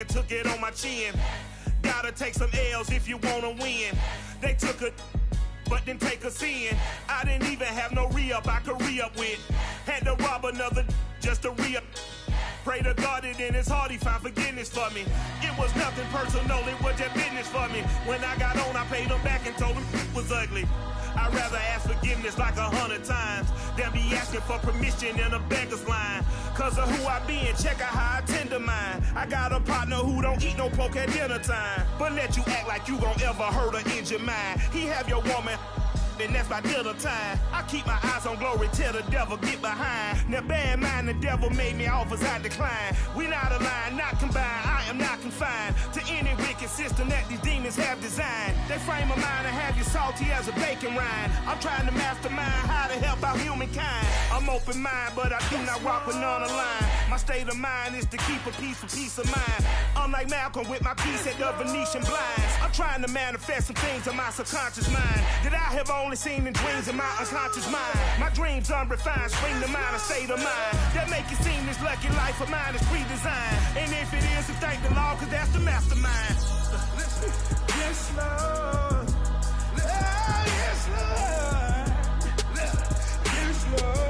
took it on my chin. Gotta take some L's if you wanna win. They took it, but didn't take us in. I didn't even have no re-up I could re-up with. Had to rob another just to re-up. Pray to God that in his heart he found forgiveness for me. It was nothing personal, it was just business for me. When I got on, I paid him back and told him it was ugly. I'd rather ask forgiveness like 100 times than be asking for permission in a beggar's line. Cause of who I be and check out how I tend to mine. I got a partner who don't eat no pork at dinner time, but let you act like you gon' ever hurt or injure mine. He have your woman, and that's by dinner time. I keep my eyes on glory till the devil get behind. Now bear in mind the devil made me offers I decline. We not aligned, not combined, I am not confined to any wicked system that these demons have designed. They frame a mind and have you salty as a bacon rind. I'm trying to mastermind how to help out humankind. I'm open mind, but I do not rock with none aligned. My state of mind is to keep a peaceful peace of mind. Unlike Malcolm with my peace at the Venetian blinds. I'm trying to manifest some things in my subconscious mind that I have only seen in dreams in my unconscious mind. My dreams unrefined, spring to mind, a state of mind that make it seem this lucky life of mine is pre-designed. And if it is, then thank the Lord, cause that's the mastermind. Yes, Lord. Yes, Lord. Yes, Lord.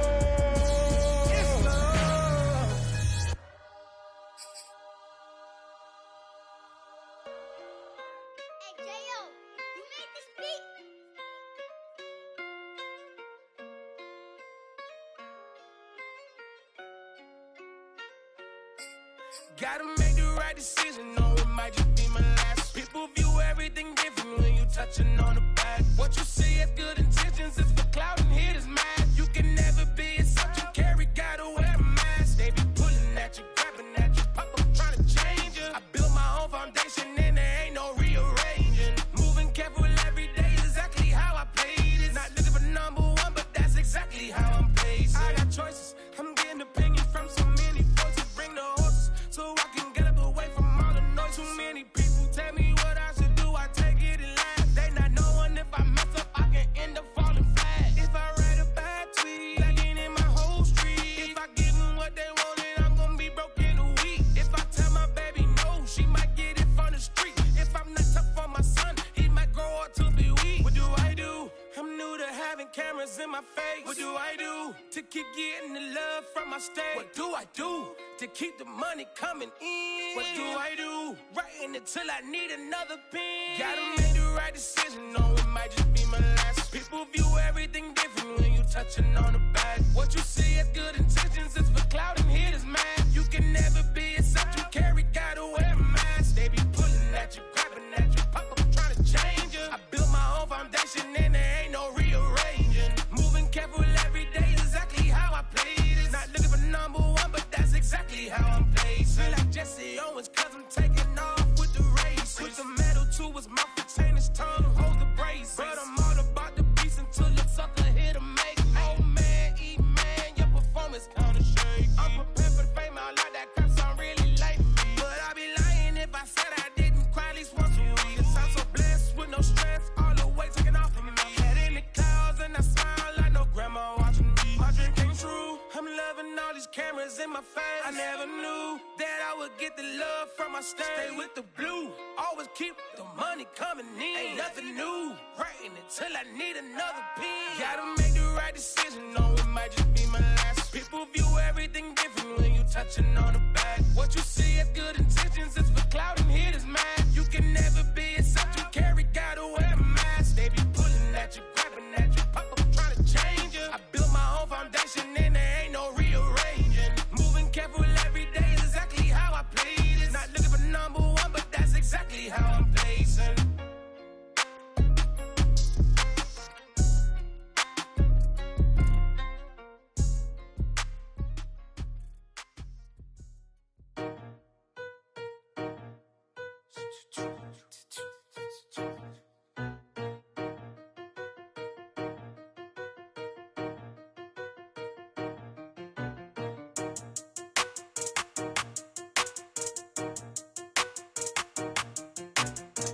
Gotta make the right decision, no, it might just be my last. People view everything different when you touching on the back. What you see as good intentions is for clout and haters mad. You can never be a subject you carry, gotta wear a mask. They be pulling at you, grabbing at you, pop up trying to change you. I built my own foundation and there ain't no rearranging. Moving careful every day, exactly how I played it. Not looking for number one, but that's exactly how I'm placed. I got choices, I'm getting opinions from so many voices. Bring the horses so I can get up away from all the noise. Too many people tell me what I should do, I take it and laugh. They not knowing if I mess up, I can end up falling flat. If I write a bad tweet, lagging in my whole street. If I give them what they wanted, I'm gonna be broke in a week. If I tell my baby no, she might get it from the street. If I'm not tough for my son, he might grow up to be weak. What do I do? I'm new to having cameras in my face. What do I do to keep getting the love from my state? What do I do to keep the money coming in? What do I do? Writing it till I need another pen. Gotta make the right decision, no, it might just be my last. People view everything different when you touching on the back. What you see as good intentions is for clout and haters mad. You can never be a subject you carry, gotta wear a mask. They be pulling at you, grabbing at you, pop up trying to change you. I built my own foundation and there ain't no rearranging. Moving careful every day, exactly how I played it. Not looking for number one, but that's exactly how I'm placed. Feel like Jesse Owens, cause I'm taking off with the race. Put the metal to his mouth, retain his tongue, hold the brace. But I'm all about the beast until the sucker hit a make. Oh man, man, your performance kinda shaky. I'm prepared for the fame, I like that crap sound really like me. But I'd be lying if I said I didn't cry at least once a week. Cause I'm so blessed with no stress, all the weight taken off of me. Head in the clouds and I smile like no grandma watching me. My dream came true, I'm loving all these cameras in my face. I never knew that I would get the love from my state. Stay with the blue, always keep the money coming in. Ain't nothing new, writing it till I need another pen. Gotta make the right decision, no, it might just be my last. People view everything different when you touching on the back. What you see as good intentions is for clout and haters mad. You can never be a subject you carry, gotta wear a mask. They be pulling at you, grabbing at you, pop up trying to change you. I built my own foundation and there ain't no rearranging. Moving careful every day is exactly how I played it. Not looking for number one, but that's exactly how I'm placing.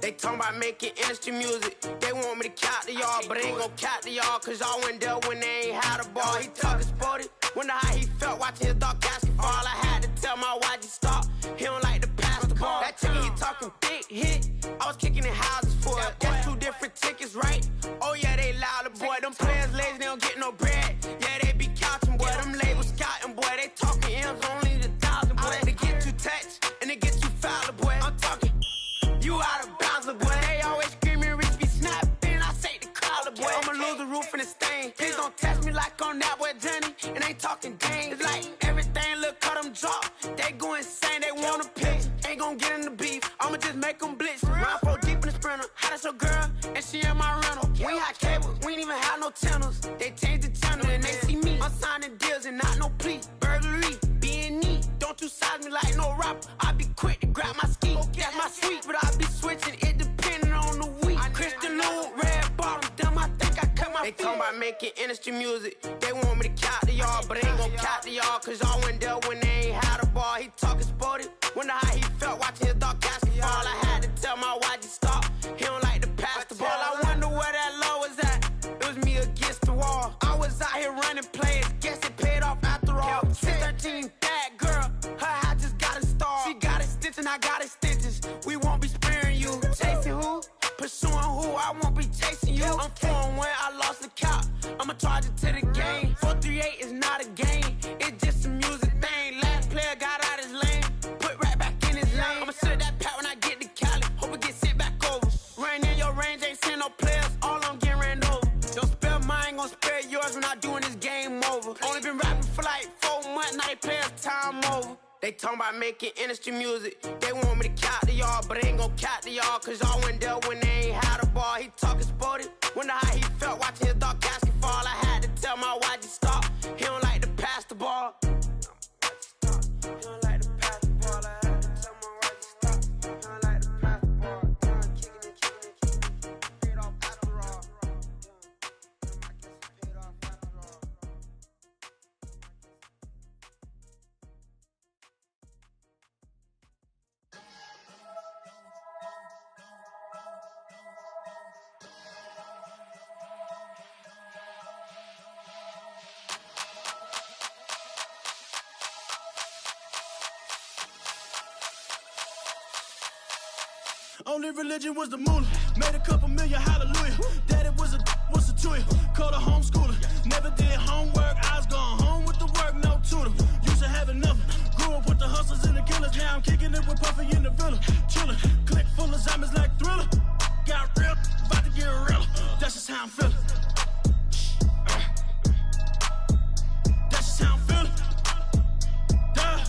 They talking about making industry music. They want me to count to y'all, but I ain't gon' count to y'all, cause y'all went there when they ain't had a ball. He talking sporty, wonder how he felt watching his dog casket fall. I had to tell my YG stop, he don't like to pass the ball. That hit, I was kicking in houses for it. That's 2 different tickets, right? Oh yeah, they louder, boy. Them players lazy, they don't get no bread. Yeah, they be couching, boy. Them labels scouting, boy. They talking M's only the 1,000, boy. They get too touched and they get too foul, boy. I'm talking, you out of bounds, boy. They always screaming, Rich be snapping. I say the collar, boy. I'ma lose the roof and the stain. Please don't test me like on that boy Johnny. And ain't talking dang. It's like everything look cut them drop. They go insane, they want a pitch. Ain't gon' get in the beef. I'ma just make them blitz. Round 4 deep in the sprinter. How that's your girl? And she in my rental. We ain't had cables. We ain't even have no channels. They changed the channel and they see me. I'm signing deals and not no plea. Burglary, being neat. Don't you size me like no rapper. I be quick to grab my ski. That's my sweet, but I be switching it depending on the week. Christian Lou, red bottoms, damn, I think I cut my feet. They talking about making industry music. They want me to count to y'all, but ain't gon' count to y'all, cause y'all went there when they ain't had a ball. He talking sporty. Wonder how he felt watching his dog catch the ball. I had to tell my YG stop. He don't like to pass the ball. I wonder where that low was at. It was me against the wall. I was out here running plays. Guess it paid off after all. 613, that girl. Her hat just got a star. She got a stitch and I got a stitches. We won't be sparing you. Chasing who? Pursuing who? I won't be chasing you. I'm 4-1, I lost the count. I'ma charge it to the game. 438 is not a game. It's just a music thing. Last player got out his lane. Put right back in his lane. I'ma sit that pat when I get to Cali. Hope it get sent back over. Rain in your range, ain't seen no players. All I'm getting ran over. Don't spare mine, gon' spare yours when I doing this game over. Only been rapping for like 4 months, now they play us time over. They talking about making industry music. They want me to count to y'all, but ain't gon' count to y'all, cause y'all went there when they ain't had a ball. He talking sporty. Wonder how he felt watching his dog casket fall. I had to tell my YG stop. He don't like to pass the ball. He don't like to pass the ball. I had to tell my YG stop. He don't like to pass the ball. Kicking it. Paid off after all. I guess it paid off after all. Only religion was the moolah. Made a couple million, hallelujah. Daddy was a tutor. Called a homeschooler. Never did homework. I was going home with the work, no tutor. Used to have enough. Grew up with the hustlers and the killers. Now I'm kicking it with Puffy in the villa. Chillin'. Click full of zombies like Thriller. Got real, about to get real. That's just how I'm feeling. That's just how I'm feeling. Duh.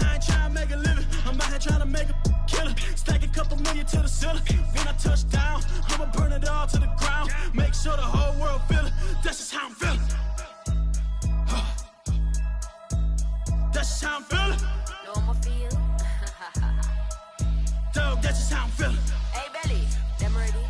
I ain't trying to make a living. I'm out here trying to make a killer. Stack a couple million to the ceiling. When I touch down, I'ma burn it all to the ground. Make sure the whole world feel it. That's just how I'm feeling. That's just how I'm feeling. No more feel. Dog, that's just how I'm feeling. Hey, Belly, them ready?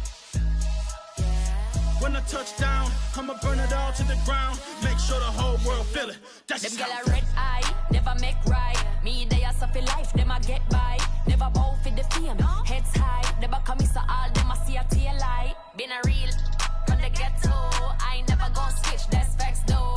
Yeah. When I touch down, I'ma burn it all to the ground. Make sure the whole world feel it. That's Them just girl how I'm a feeling. red eye, never make right. Me, they are suffer life, them a get by. Never bow for the fame, heads high. Never come so all them a see a tail light. Been a real from the ghetto. I ain't never gon' switch, that's facts though.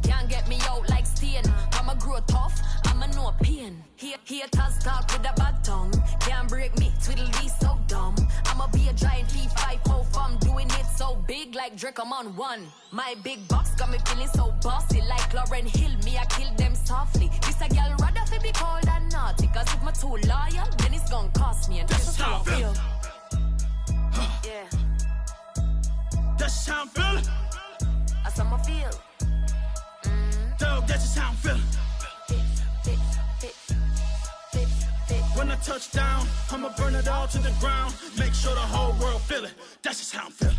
Can't get me out like stain. I'ma grow tough, I'ma know pain. Haters talk with a bad tongue. Can't break me, twiddly so dumb. I'ma be a giant P5 from doing it so big like Drake, I'm on one. My big box got me feeling so bossy like Lauren Hill. Me, I kill them softly. This a girl rather fi be cold and naughty. Cause if my too loyal, then it's gon' cost me. And that's just how I feel. Yeah. That's just how I'm feeling. That's how I feel. Dog, that's just how I'm feeling. When I touch down, I'ma burn it all to the ground. Make sure the whole world feel it. That's just how I'm feeling.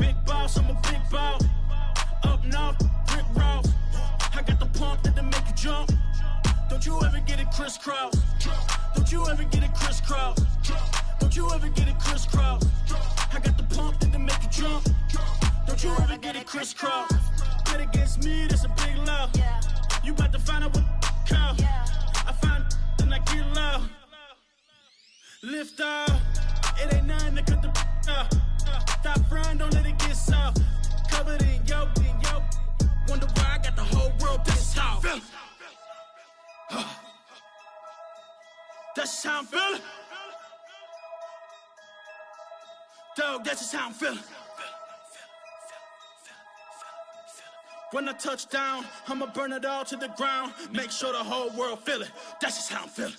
Big boss, I'm a big boss. Up north, brick raw. I got the pump that'll make you jump. Don't you ever get it crisscross. Don't you ever get it crisscross. Don't you ever get it crisscross. I got the pump that'll make you jump. Don't you ever get it crisscross. Bet against me, that's a big love. You about to find out what call. I find and I get loud. Lift off, it ain't nothing to cut the off. Stop frying, don't let it get soft. Covered in yolk. Wonder why I got the whole world. That's how I'm feeling. That's how I'm feeling. Dog, that's just how I'm feeling. When I touch down, I'ma burn it all to the ground. Make sure the whole world feel it. That's just how I'm feeling.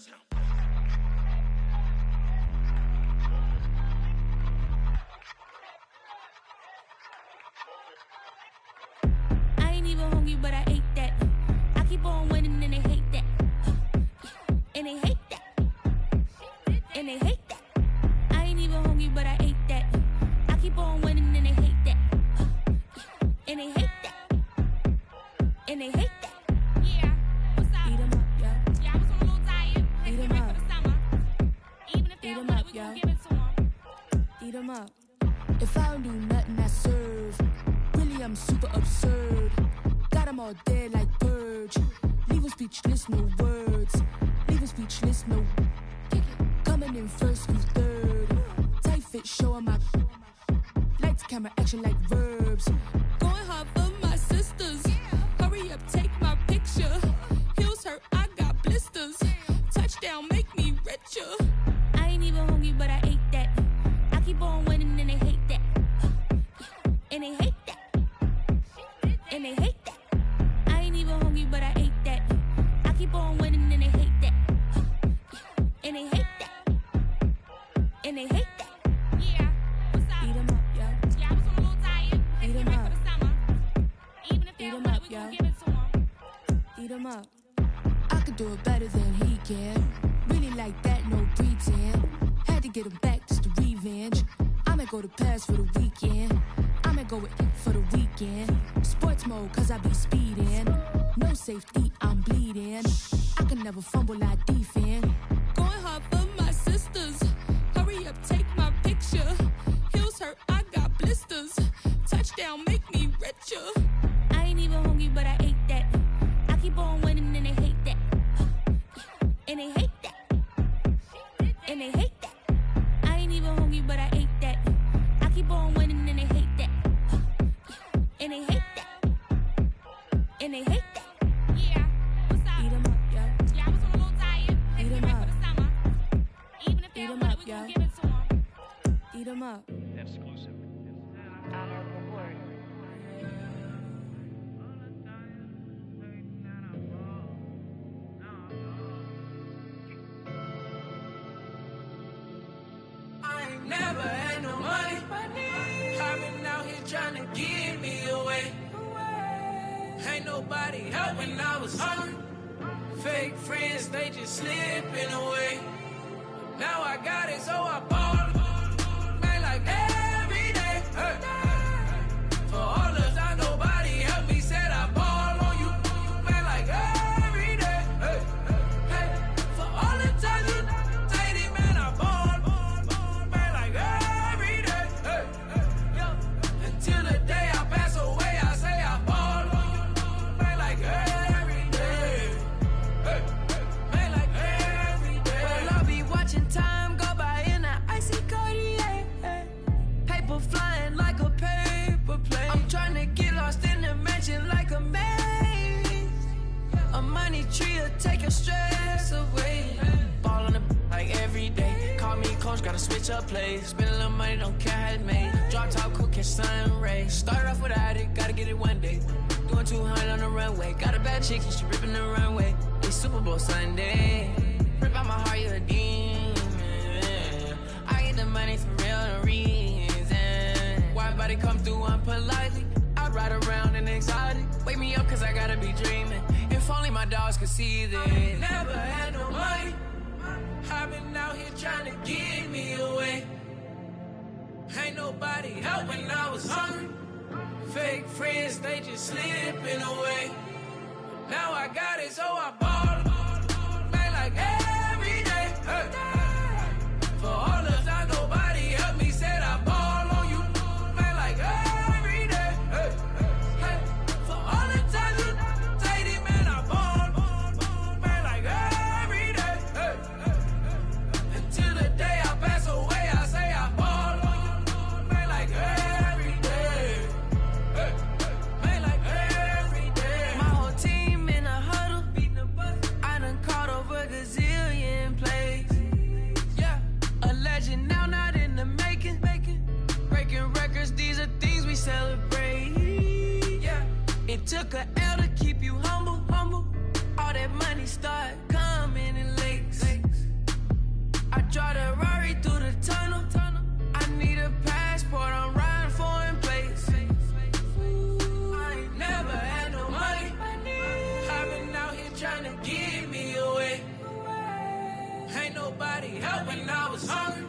I ain't even hungry, but I ate that. I keep on winning and they hate that. And they hate that. And they hate that. I ain't even hungry, but I ate that. I keep on winning and they hate that. And they hate that. And they hate that. Yeah, what's up? Eat 'em up, yo. Yeah, I was on a little diet. Let's Eat 'em get ready up. for the summer. Even if they Eat don't 'em want up, it, we yo. gon' give it to them. Eat 'em up. If I don't do nothing, I serve. Really, I'm super absurd. Got 'em all dead like purge. Leave 'em speechless, no words. Leave 'em speechless, no. Coming in first, who's third? Tight fit, showing my. Lights, camera, action like verbs. Going hard for my sisters. Hurry up, take my picture. Heels hurt, I got blisters. Touchdown, make me richer. I ain't even hungry, but I ate that. I keep on winning and they hate that. And they hate that. And they hate that. I ain't even hungry, but I ate that. I keep on winning and they hate that. And they hate that. And they hate that. Yeah, what's up? Eat 'em up, yo. Yeah, I was on a little diet. Let's Eat get 'em ready up. for the summer. Even if they Eat don't 'em want up, it, we yo. gon' give it to them. Eat 'em up. I could do it better than he can. Really like that, no pretend. Had to get him back, just a revenge. I'ma go to Paris for the weekend. I'ma go with for the weekend. Sports mode, cause I be speeding. No safety, I'm bleeding. I can never fumble, I defend. Going hard for my sisters. Hurry up, take my picture. Heels hurt, I got blisters. Touchdown, make me richer. I ain't even hungry, but I ate that. I keep on winning and they hate that. And they hate that. And they hate that. I ain't even hungry, but I ate that. I keep on winning and they hate that. And they hate that. And they hate that. Yeah, what's up? Eat 'em up, yo. Yeah, I was on a little diet. Let's Eat get 'em ready for up. the summer. Even if they Eat don't 'em want up, it, we yo. gon' give it to them. Eat 'em up. I ain't never had no money. I've been out here trying to give me away. Ain't nobody help when I was hungry. Fake friends, they just slipping away. Now I got it, so I ball. Man, like every day. Hey. For all the time nobody helped me, said I ball on you. Man, like every day. Hey. Hey. For all the time you dated, man, I ball. Man, like every day. Hey. Hey. Until the day I pass away, I say I ball on you. Man, like every day. Hey. Man, like every day. Well, I'll be watching time go by in an icy Cartier. Paper flying like a paper plane. I'm trying to get lost in the mansion like a maze. A money tree will take your stress away. Ball on the like every day. Call me coach, gotta switch up plays. Spend a little money, don't care how it's made. Drop top, cool, catch sun rays. Start off without it, gotta get it one day. Doing 200 on the runway. Got a bad chick, she ripping the runway. It's Super Bowl Sunday. Rip out my heart, you a demon. I get the money for real, no reason. Why everybody come through unpolitely? I ride around in exotic. Wake me up cause I gotta be dreaming. If only my dogs could see this. Never had no money. I've been out here trying to get me away. Ain't nobody help when I was hungry. Fake friends, they just slipping away. Now I got it, so I ball. Man, like every day. Hey. For all the time nobody helped me, said I ball on you. Man, like every day. Hey. Hey. For all the time you dated, man, I ball. Man, like every day. Hey. Until the day I pass away, I say I ball on you. Man, like every day. Hey. Man, like every day. My whole team in a huddle, beating the bus. nobody help when I was hungry.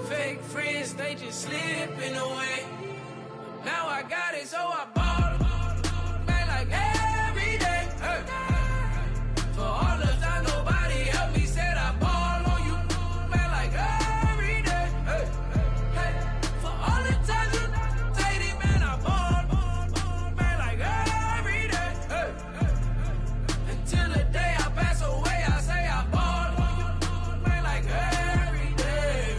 Fake friends, they just slipping away. Now I got it, so I ball. Man, like every day. Hey. For all the time nobody helped me, said I ball on you. Man, like every day. Hey. Hey. For all the times you dated, man, I ball. Man, like every day. Hey. Until the day I pass away, I say I ball on you. Man, like every day.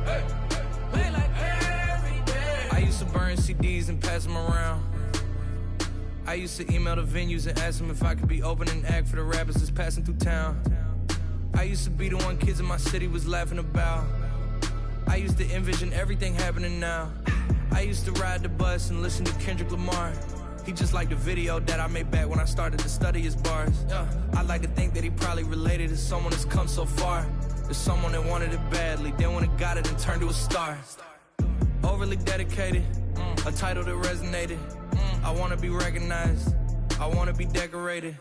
Hey. Man, like every day. I used to burn CDs and pass them around. I used to email the venues and ask them if I could be open and act for the rappers that's passing through town. I used to be the one kids in my city was laughing about. I used to envision everything happening now. I used to ride the bus and listen to Kendrick Lamar. He just like the video that I made back when I started to study his bars. I like to think that he probably related to someone that's come so far. There's someone that wanted it badly, then when it got it and turned to a star. Overly dedicated, a title that resonated. I wanna be recognized, I wanna be decorated.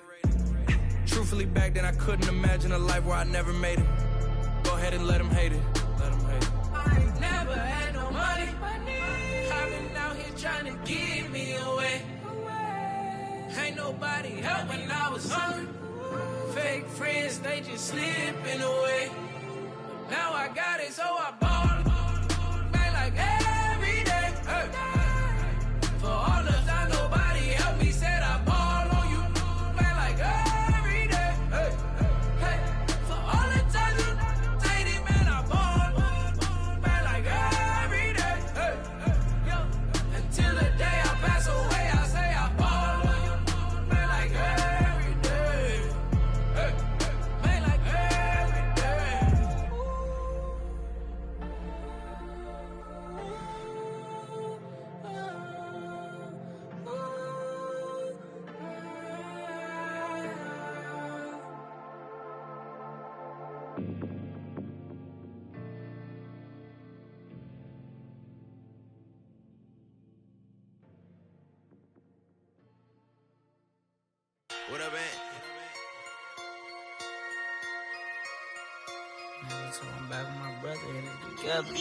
Truthfully, back then I couldn't imagine a life where I never made it. Go ahead and let them hate it. Let them hate it. I ain't never had no money. I've been out here trying to give me away. Ain't nobody help when I was hungry. Fake friends, they just slipping away. Now I got it, so I ball. Man, like every day. Hey. For all the time nobody helped me, said I ball on you. Man, like every day. Hey. Hey. For all the time you dated, man, I ball. Man, like every day. Hey. Yo. Until the day I pass away, I say I ball on you. Man, like every day. Hey. Man, like every day. What up, man? Now so I'm back with my brother and it together.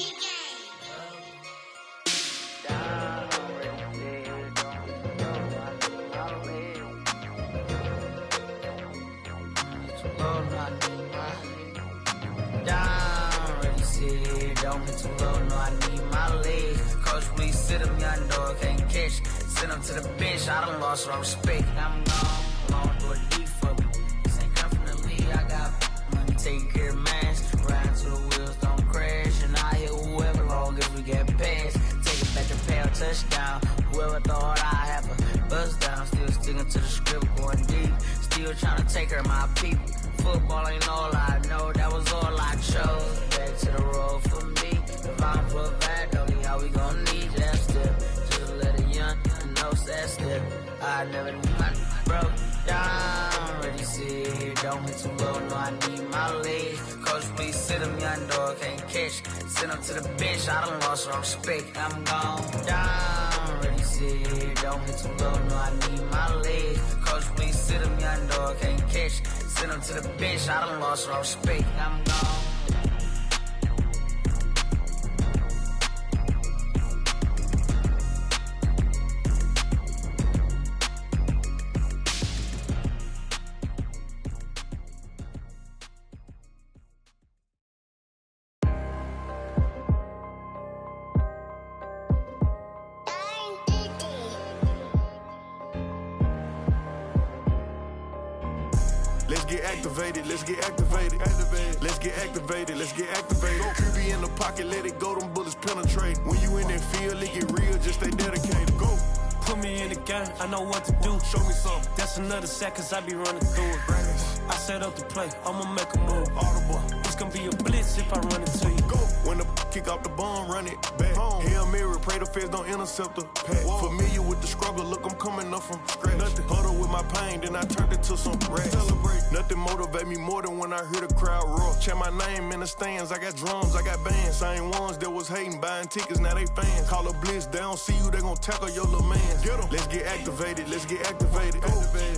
Don't hit too low, no, I need my legs. Coach, please sit him, young dog, can't catch. Send him to the bench, I done lost my respect. I'm gone, long door deep for me. This ain't come from the league, I got money, take care of mine. Ride to the wheels, don't crash. And I hit whoever long as we get past. Take it back to pound, touchdown. Whoever thought I have a buzz down. Still sticking to the script, going deep. Still trying to take care of my people. Football ain't all I know, that was all I chose. Back to the road for me. If I'm provide, don't need how we gon' need that step. Just let a young know that step. I never knew my broke down. Ready, sit here, don't hit too low, no, I need my legs. Coach, please sit him, young dog, can't catch. Send him to the bench, I done lost my respect. I'm gone down. Ready, sit here, don't hit too low, no, I need my legs. Coach, please sit him, young dog, can't catch. Send him to the bench, I done lost my respect. I'm gone. Let's get activated, let's get activated. Let's get activated, let's get activated. QB in the pocket, let it go, them bullets penetrate. When you in that field, it get real, just stay dedicated. Go. Put me in the game, I know what to do. Show me something. That's another sack, cause I be running through it. I set up the play, I'ma make a move. Audible. It's gonna be a blitz if I run into you. Go. When the kick off the bomb, run it back. Home. Hail Mary, pray the feds don't intercept the pass. Familiar with the struggle, look, I'm coming up from scratch. Nothing. Huddle with my pain, then I turned it to some rats. Celebrate. Nothing motivate me more than when I hear the crowd roar. Chant my name in the stands, I got drums, I got bands. Same ones that was hating, buying tickets, now they fans. Call a blitz, they don't see you, they gon' tackle your little man. Get 'em. Let's get activated, let's get activated. Go.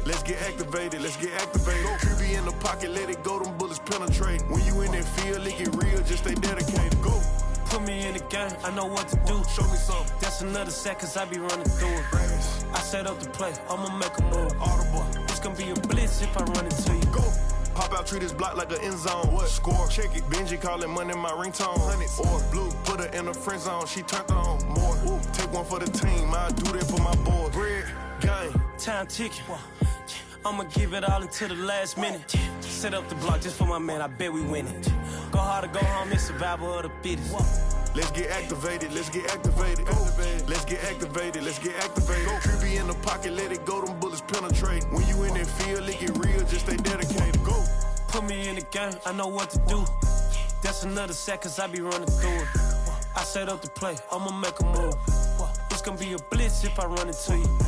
Let's get activated, let's get activated. QB in the pocket, let it go, them bullets penetrate. When you in that field, it get real, just stay dedicated. Go. Put me in the game, I know what to do. Show me something. That's another set, cause I be running through it. I set up the play, I'ma make a move. Audible. It's gonna be a blitz if I run into you. Go. Pop out, treat this block like an end zone. What? Score, check it. Benji callin' money my ringtone. Hundreds or blue, put her in the friend zone. She turned on more. Woo. Take one for the team, I do that for my boys. Bread, game. Time ticking. I'ma give it all until the last minute. Set up the block just for my man, I bet we win it. Go hard or go home, it's survival of the fittest. Let's get activated, let's get activated. Let's get activated, let's get activated. Creepy in the pocket, let it go, them bullets penetrate. When you in that field, it get real, just stay dedicated. Go. Put me in the game, I know what to do. That's another set, cause I be running through it. I set up the play, I'ma make a move. It's gonna be a blitz if I run into you.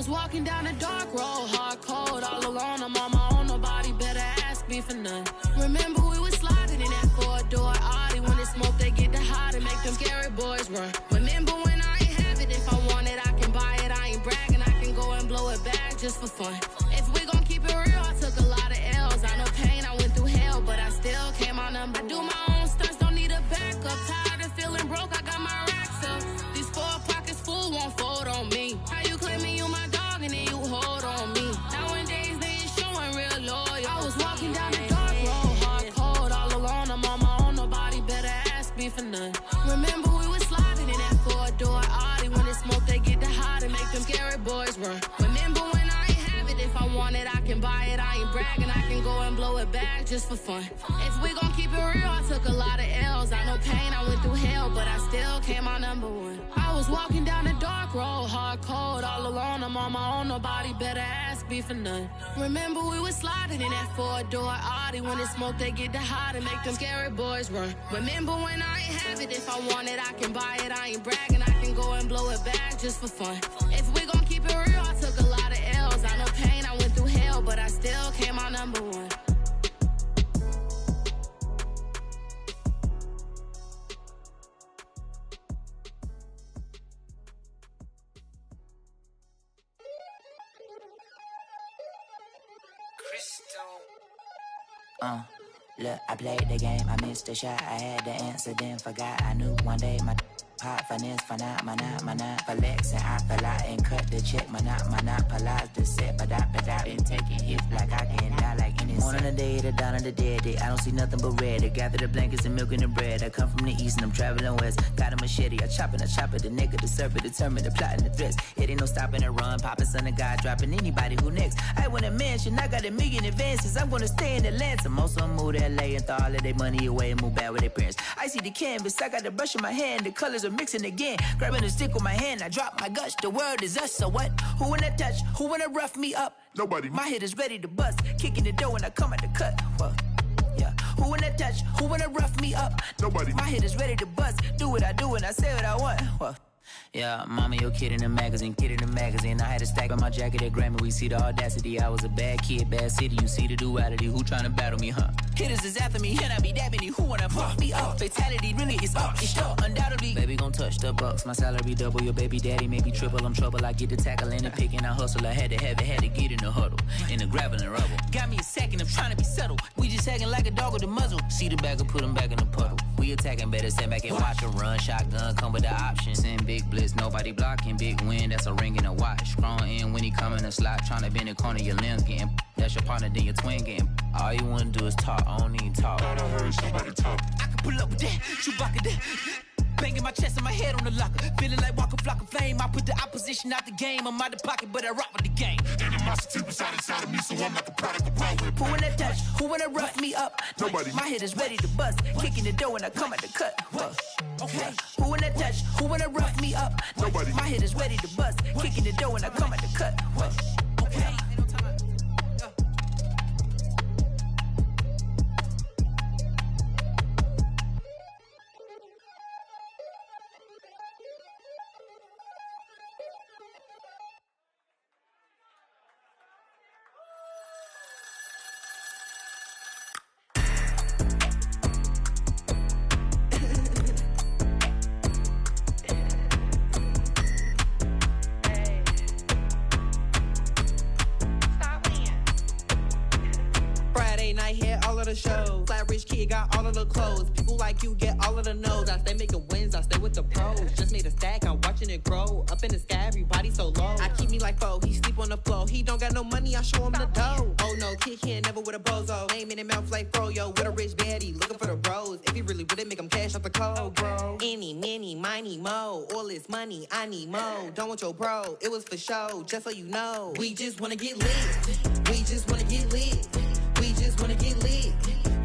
Walking down a dark road, hard cold, all alone. I'm on my own, nobody better ask me for none. Remember we was sliding in that four-door Audi. When it's smoke, they get the hot and make them scary boys run. Remember when I ain't have it, if I want it, I can buy it. I ain't bragging, I can go and blow it back just for fun. If we gon' keep it real, I took a lot of L's. I know pain, I went through hell, but I still came out number. I do my own stunts, don't need a backup. Tired of feeling broke, I got my racks up. These 4 pockets full won't fold on me. How you claiming you my dog and then you hold on me? Nowadays they ain't showing real loyal. I was walking down the dark road, hard cold, all alone. I'm on my own, nobody better ask me for none. Remember we was sliding in that four-door Audi. When it's smoke, they get the hot and make them scary boys run. Remember when I ain't have it, if I want it, I can buy it. I ain't bragging, I can go and blow it back just for fun. If we gon' keep it real, I took a lot of L's. I know pain, I went through hell, but I still came out number one. I was walking down the dark road, hard cold, all alone. I'm on my own, nobody better ask me for none. Remember we was sliding in that four-door Audi. When it's smoke, they get the hot and make them scary boys run. Remember when I ain't have it, if I want it, I can buy it. I ain't bragging, I can go and blow it back just for fun. If we gon' keep it real, I took a lot of L's. I know pain, I went through hell, but I still came out number one. Look, I played the game, I missed the shot. I had the answer, then forgot. I knew one day my pop finesse, my not flex. And I fell out and cut the check, my not polize the set. But I been taking hits like I can die like any Born on the day, the dawn of the dead day. I don't see nothing but red. I gather the blankets and milk and the bread. I come from the east and I'm traveling west. Got a machete, I chop it, the neck of the serpent, determined the plot and the threats. It ain't no stopping and run, popping son of God, dropping anybody who next. I want a mansion, I got a million advances. I'm gonna stay in Atlanta. Most of them move to LA and throw all of their money away and move back with their parents. I see the canvas, I got the brush in my hand, the colors are mixing again. Grabbing a stick with my hand, I drop my guts. The world is us, so what? Who wanna touch? Who wanna rough me up? Nobody. My head is ready to bust, kicking the door when I come at the cut. What? Yeah. Who wanna touch? Who wanna rough me up? Nobody. My head is ready to bust. Do what I do and I say what I want. What? Yeah, mama, your kid in the magazine, I had a stack on my jacket at Grammy. We see the audacity. I was a bad kid, bad city. You see the duality. Who tryna battle me, huh? Hitters is after me, and I be dabbing you. Who wanna fuck me up? Fatality really is up. It's sure, undoubtedly. Baby gon' touch the bucks. My salary double. Your baby daddy maybe triple. I'm trouble. I get the tackling and picking. I hustle. I had to have it. Had to get in the huddle. In the gravel and rubble. Got me a second. I'm trying to be subtle. We just hacking like a dog with a muzzle. See the bagger, put him back in the puddle. We attacking, better stand back and watch her run. Shotgun come with the option. Send big blitz. Nobody blocking, big win, that's a ring and a watch. Strong in when he come in a slot, trying to bend the corner, your limbs getting. That's your partner, then your twin getting. All you wanna do is talk, I don't even talk. I heard somebody talk. I can pull up with that, Chewbacca that. Banging my chest and my head on the locker. Feeling like Walker Flock of Flame. I put the opposition out the game. I'm out the pocket, but I rock with the game. Animosity reside inside of me, so I'm like a product of power. Who wanna touch? Who wanna rough me up? Nobody. My head is ready to bust. Kicking the door when I come at the cut. Okay. Who wanna touch? Who wanna rough me up? Nobody. My head is ready to bust. Kicking the door when I come at the cut. Okay. for show. Flat rich kid got all of the clothes. People like you get all of the no's. I stay making wins, I stay with the pros. Just made a stack, I'm watching it grow. Up in the sky, everybody so low. I keep me like foe, he sleep on the floor. He don't got no money, I show him the dough. Oh no, kid can't never with a bozo. Name in the mouth like froyo. With a rich baddie, looking for the bros. If he really would it make him cash off the code, bro. Any, many, miny, mo. All this money, I need mo. Don't want your bro, it was for show. Just so you know, we just wanna get lit. We just wanna get lit. We just wanna get lit.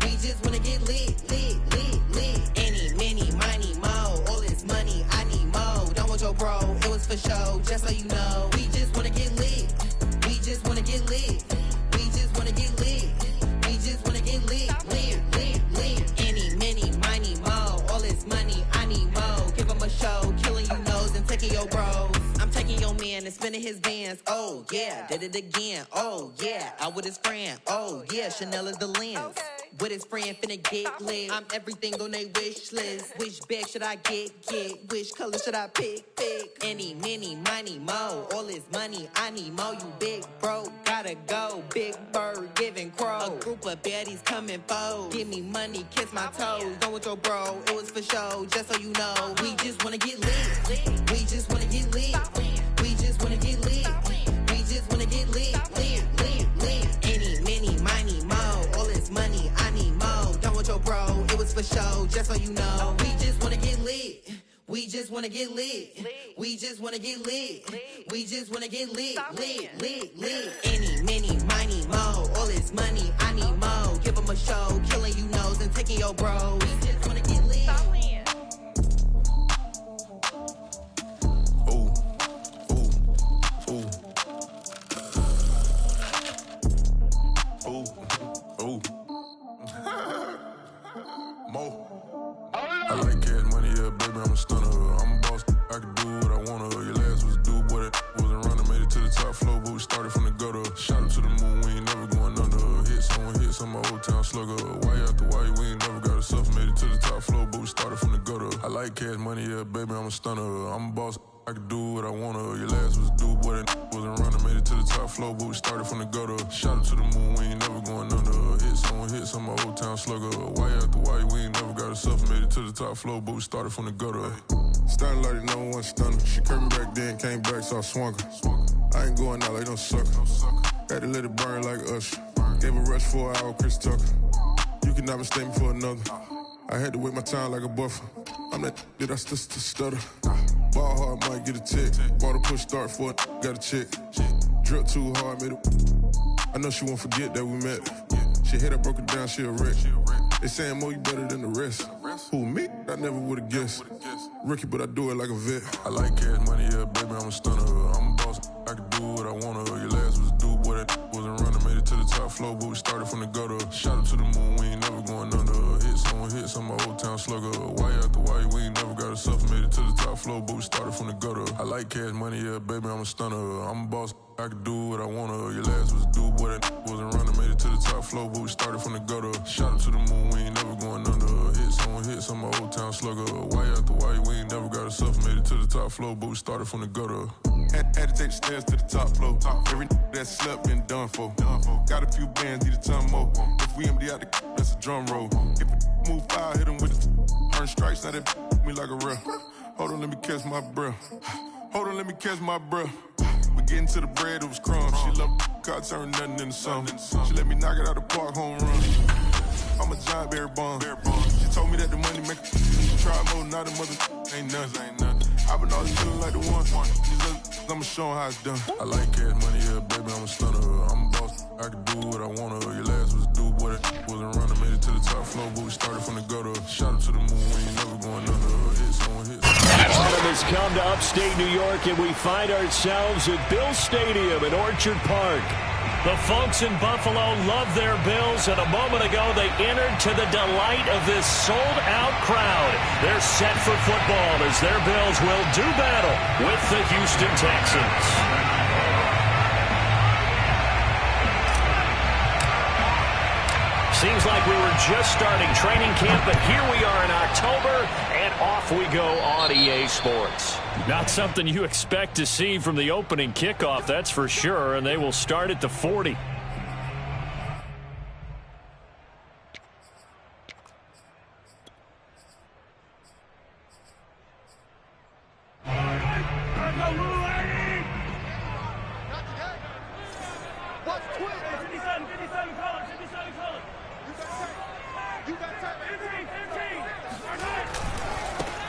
We just wanna get lit, lit, lit, lit. Any, many, miny, mo. All this money, I need mo. Don't want your bro, it was for show. Just so you know, we just wanna get lit. We just wanna get lit. We just wanna get lit. We just wanna get lit, lit, lit, lit. Any, many, miny, mo. All this money, I need mo. Give him a show, killing you nose and taking your bros. I'm taking your man and spinning his bands. Oh yeah, did it again. Oh yeah, out with his friend. Oh yeah, Chanel is the lens. With his friend finna get lit. I'm everything on they wish list. Which bag should I get? Which color should I pick? Any, many, miny, mo. All this money, I need mo. You big bro, gotta go. Big bird giving crow. A group of baddies coming foes. Give me money, kiss my toes. Don't want your bro, it was for show. Just so you know, we just wanna get lit. We just wanna get lit. We just wanna get lit. We just wanna get lit, lit, lit, lit. Any, many, miny, mo. All this money, I need mo. Don't want your bro, it was for show. Just so you know, we just wanna get lit. We just wanna get lit. We just wanna get lit. We just wanna get lit, lit, lit, lit. Any, many, miny, mo. All this money, I need mo. Give him a show, killing you nose and taking your bros. We just wanna get lit. I like cash money, yeah, baby, I'm a stunner. I'm a boss, I can do what I wanna. Your last was a dude, boy, that wasn't running. Made it to the top floor, but we started from the gutter. Shot up to the moon, we ain't never going under. Hit some my old town slugger. Why after why, we ain't never got a suffer. Made it to the top floor, but we started from the gutter. I like cash money, yeah, baby, I'm a stunner. I'm a boss, I can do what I wanna. Your last was a dude, boy, that wasn't running. Made it to the top floor, but we started from the gutter. Shot up to the moon, we ain't never going under. Hit some my old town slugger. Why after why, we ain't never got a suffer. Made it to the top floor, but we started from the gutter. Starting like no one stunner. She curved me back then, came back, so I swung her. I ain't going out like no sucker. Had to let it burn like Usher. Gave a rush for an hour, Chris Tucker. You cannot mistake me for another. I had to wait my time like a buffer. I'm that I still stutter. Ball hard, might get a tick. Bought a push start for it, got a chick. Drip too hard, made it. I know she won't forget that we met. She hit, I broke it down, she a wreck. They saying, Mo, you better than the rest. Who, me? I never would've guessed. Rookie, but I do it like a vet. I like cash money, yeah, baby, I'm a stunner. I'm a boss, I can do what I wanna. Your last was a dude, boy, that wasn't running. Made it to the top floor, but we started from the gutter. Shot up to the moon, we ain't never going under. Hit some my old town slugger. Why after why, we ain't never got a suffer. Made it to the top floor, but we started from the gutter. I like cash money, yeah, baby, I'm a stunner. I'm a boss, I can do what I wanna. Your last was a dude, boy, that wasn't running. Made it to the top floor, but we started from the gutter. Shot up to the moon, we ain't never going under. Hit some my old town slugger. Why after why, we ain't never got a suffer. Made it to the top floor, but we started from the gutter. Had to take the stairs to the top floor. Every that slept been done for. Got a few bands, need a ton more. If we empty out the that's a drum roll. If it move fire, hit him with it. Earn strikes, now that me like a ref. Hold on, let me catch my breath. Hold on, let me catch my breath. We getting to the bread, it was crumbs. She loved car, turn nothing into something. She let me knock it out the park, home run. I'm a giant berry bomb. She told me that the money make try more, not a mother ain't nothing. I've been always feeling like the one. I'ma show 'em how it's done. I like cash money, yeah, baby, I'm a stunner. I'm a boss, I can do what I wanna. Your last was a dude, boy, that wasn't running. Made it to the top floor, but we started from the gutter. Shot up to the moon, we ain't never going under. Hit. Adam has come to upstate New York, and we find ourselves at Bill Stadium in Orchard Park. The folks in Buffalo love their Bills, and a moment ago they entered to the delight of this sold-out crowd. They're set for football as their Bills will do battle with the Houston Texans. Seems like we were just starting training camp, but here we are in October, and off we go on EA Sports. Not something you expect to see from the opening kickoff, that's for sure, and they will start at the 40.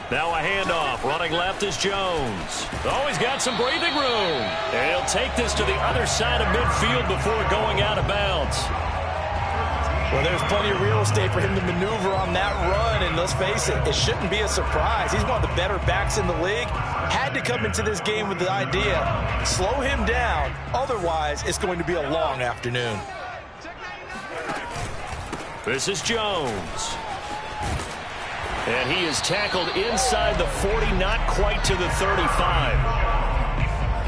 Now a handoff. Running left is Jones. Oh, he's got some breathing room. And he'll take this to the other side of midfield before going out of bounds. Well, there's plenty of real estate for him to maneuver on that run, and let's face it, it shouldn't be a surprise. He's one of the better backs in the league. Had to come into this game with the idea, slow him down, otherwise it's going to be a long afternoon. This is Jones. And he is tackled inside the 40, not quite to the 35.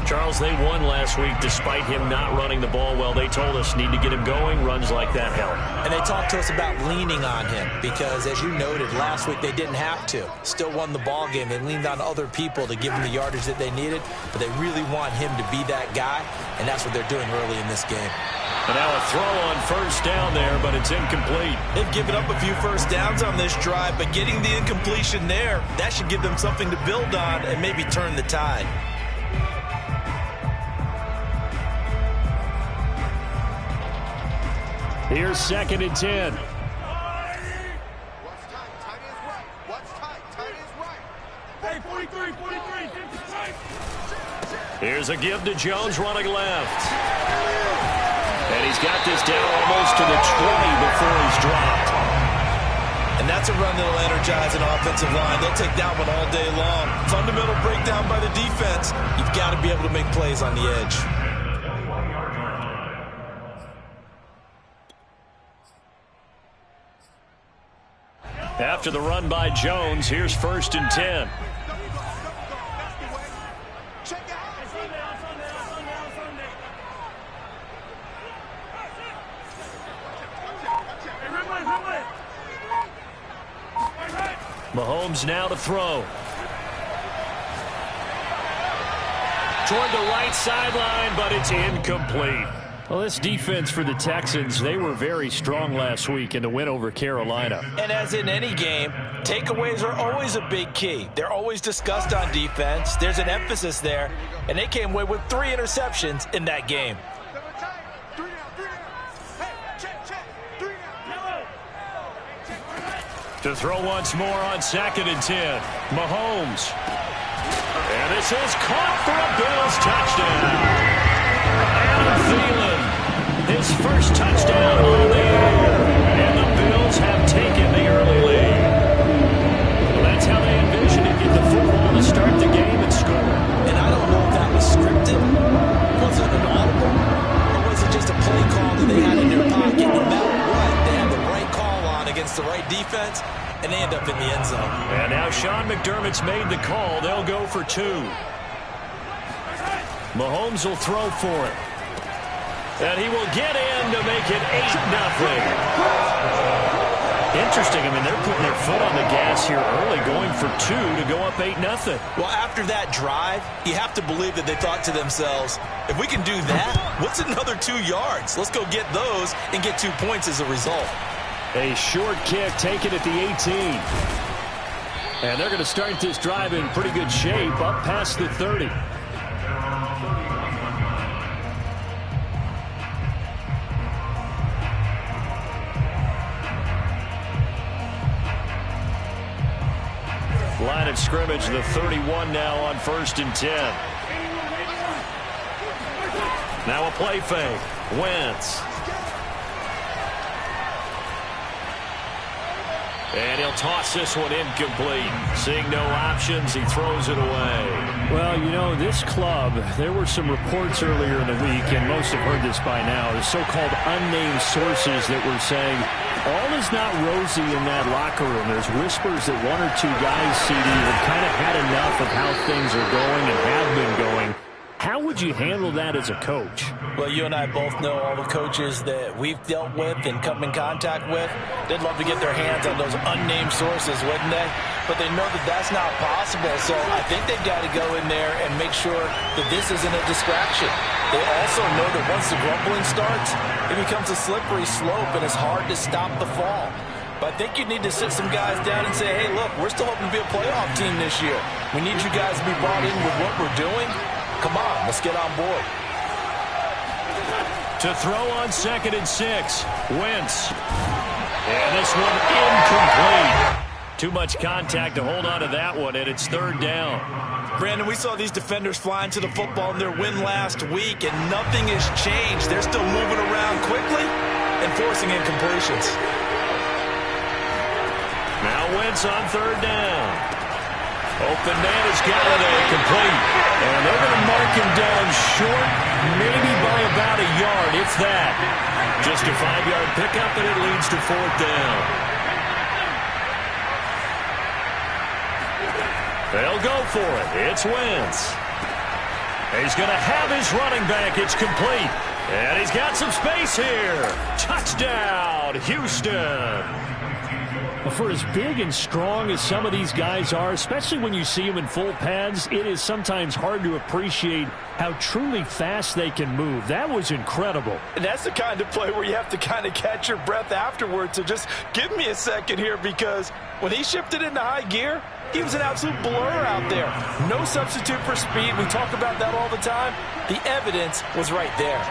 Charles, they won last week despite him not running the ball well. They told us need to get him going. Runs like that help. And they talked to us about leaning on him because, as you noted, last week they didn't have to. Still won the ball game. They leaned on other people to give him the yardage that they needed, but they really want him to be that guy, and that's what they're doing early in this game. And now a throw on first down there, but it's incomplete. They've given up a few first downs on this drive, but getting the incompletion there, that should give them something to build on and maybe turn the tide. Here's 2nd and 10. What's tight? Tight is right. What's tight? Tight is right. Hey, 43, 43, 55. Here's a give to Jones running left. And he's got this down almost to the 20 before he's dropped. And that's a run that'll energize an offensive line. They'll take that one all day long. Fundamental breakdown by the defense. You've got to be able to make plays on the edge. After the run by Jones, here's 1st and 10. Mahomes now to throw. Toward the right sideline, but it's incomplete. Well, this defense for the Texans, they were very strong last week in the win over Carolina. And as in any game, takeaways are always a big key. They're always discussed on defense. There's an emphasis there, and they came away with 3 interceptions in that game. To throw once more on 2nd and 10. Mahomes. And this is caught for a Bills touchdown. Adam Thielen, his first touchdown on the year. And the Bills have taken the early lead. Well, that's how they envisioned it. Get the football to start the game and score. And I don't know if that was scripted. Was it an audible? Or was it just a play call that they had in their pocket? No matter what, they had the right call on against the right defense, and they end up in the end zone. And now Sean McDermott's made the call. They'll go for 2. Mahomes will throw for it. And he will get in to make it 8-0. Interesting. I mean, they're putting their foot on the gas here early, going for 2 to go up 8-0. Well, after that drive, you have to believe that they thought to themselves, if we can do that, what's another 2 yards? Let's go get those and get 2 points as a result. A short kick taken at the 18. And they're going to start this drive in pretty good shape, up past the 30. Line of scrimmage, the 31 now on 1st and 10. Now a play fake. Wentz. And he'll toss this one incomplete. Seeing no options, he throws it away. Well, you know, this club, there were some reports earlier in the week, and most have heard this by now, the so-called unnamed sources that were saying all is not rosy in that locker room. There's whispers that 1 or 2 guys, CD, have kind of had enough of how things are going and have been going. How would you handle that as a coach? Well, you and I both know all the coaches that we've dealt with and come in contact with. They'd love to get their hands on those unnamed sources, wouldn't they? But they know that that's not possible, so I think they've got to go in there and make sure that this isn't a distraction. They also know that once the grumbling starts, it becomes a slippery slope and it's hard to stop the fall. But I think you need to sit some guys down and say, hey, look, we're still hoping to be a playoff team this year. We need you guys to be bought in with what we're doing. Come on, let's get on board. To throw on 2nd and 6, Wentz. And this one incomplete. Too much contact to hold on to that one, and it's 3rd down. Brandon, we saw these defenders flying to the football in their win last week, and nothing has changed. They're still moving around quickly and forcing incompletions. Now Wentz on 3rd down. Open man has got it complete. And they're going to mark him down short, maybe by about a yard, if that. Just a 5-yard pickup, and it leads to 4th down. They'll go for it. It's Wentz. He's going to have his running back. It's complete. And he's got some space here. Touchdown, Houston. For as big and strong as some of these guys are, especially when you see them in full pads, it is sometimes hard to appreciate how truly fast they can move. That was incredible. And that's the kind of play where you have to kind of catch your breath afterwards. So just give me a second here, because when he shifted into high gear, he was an absolute blur out there. No substitute for speed. We talk about that all the time. The evidence was right there.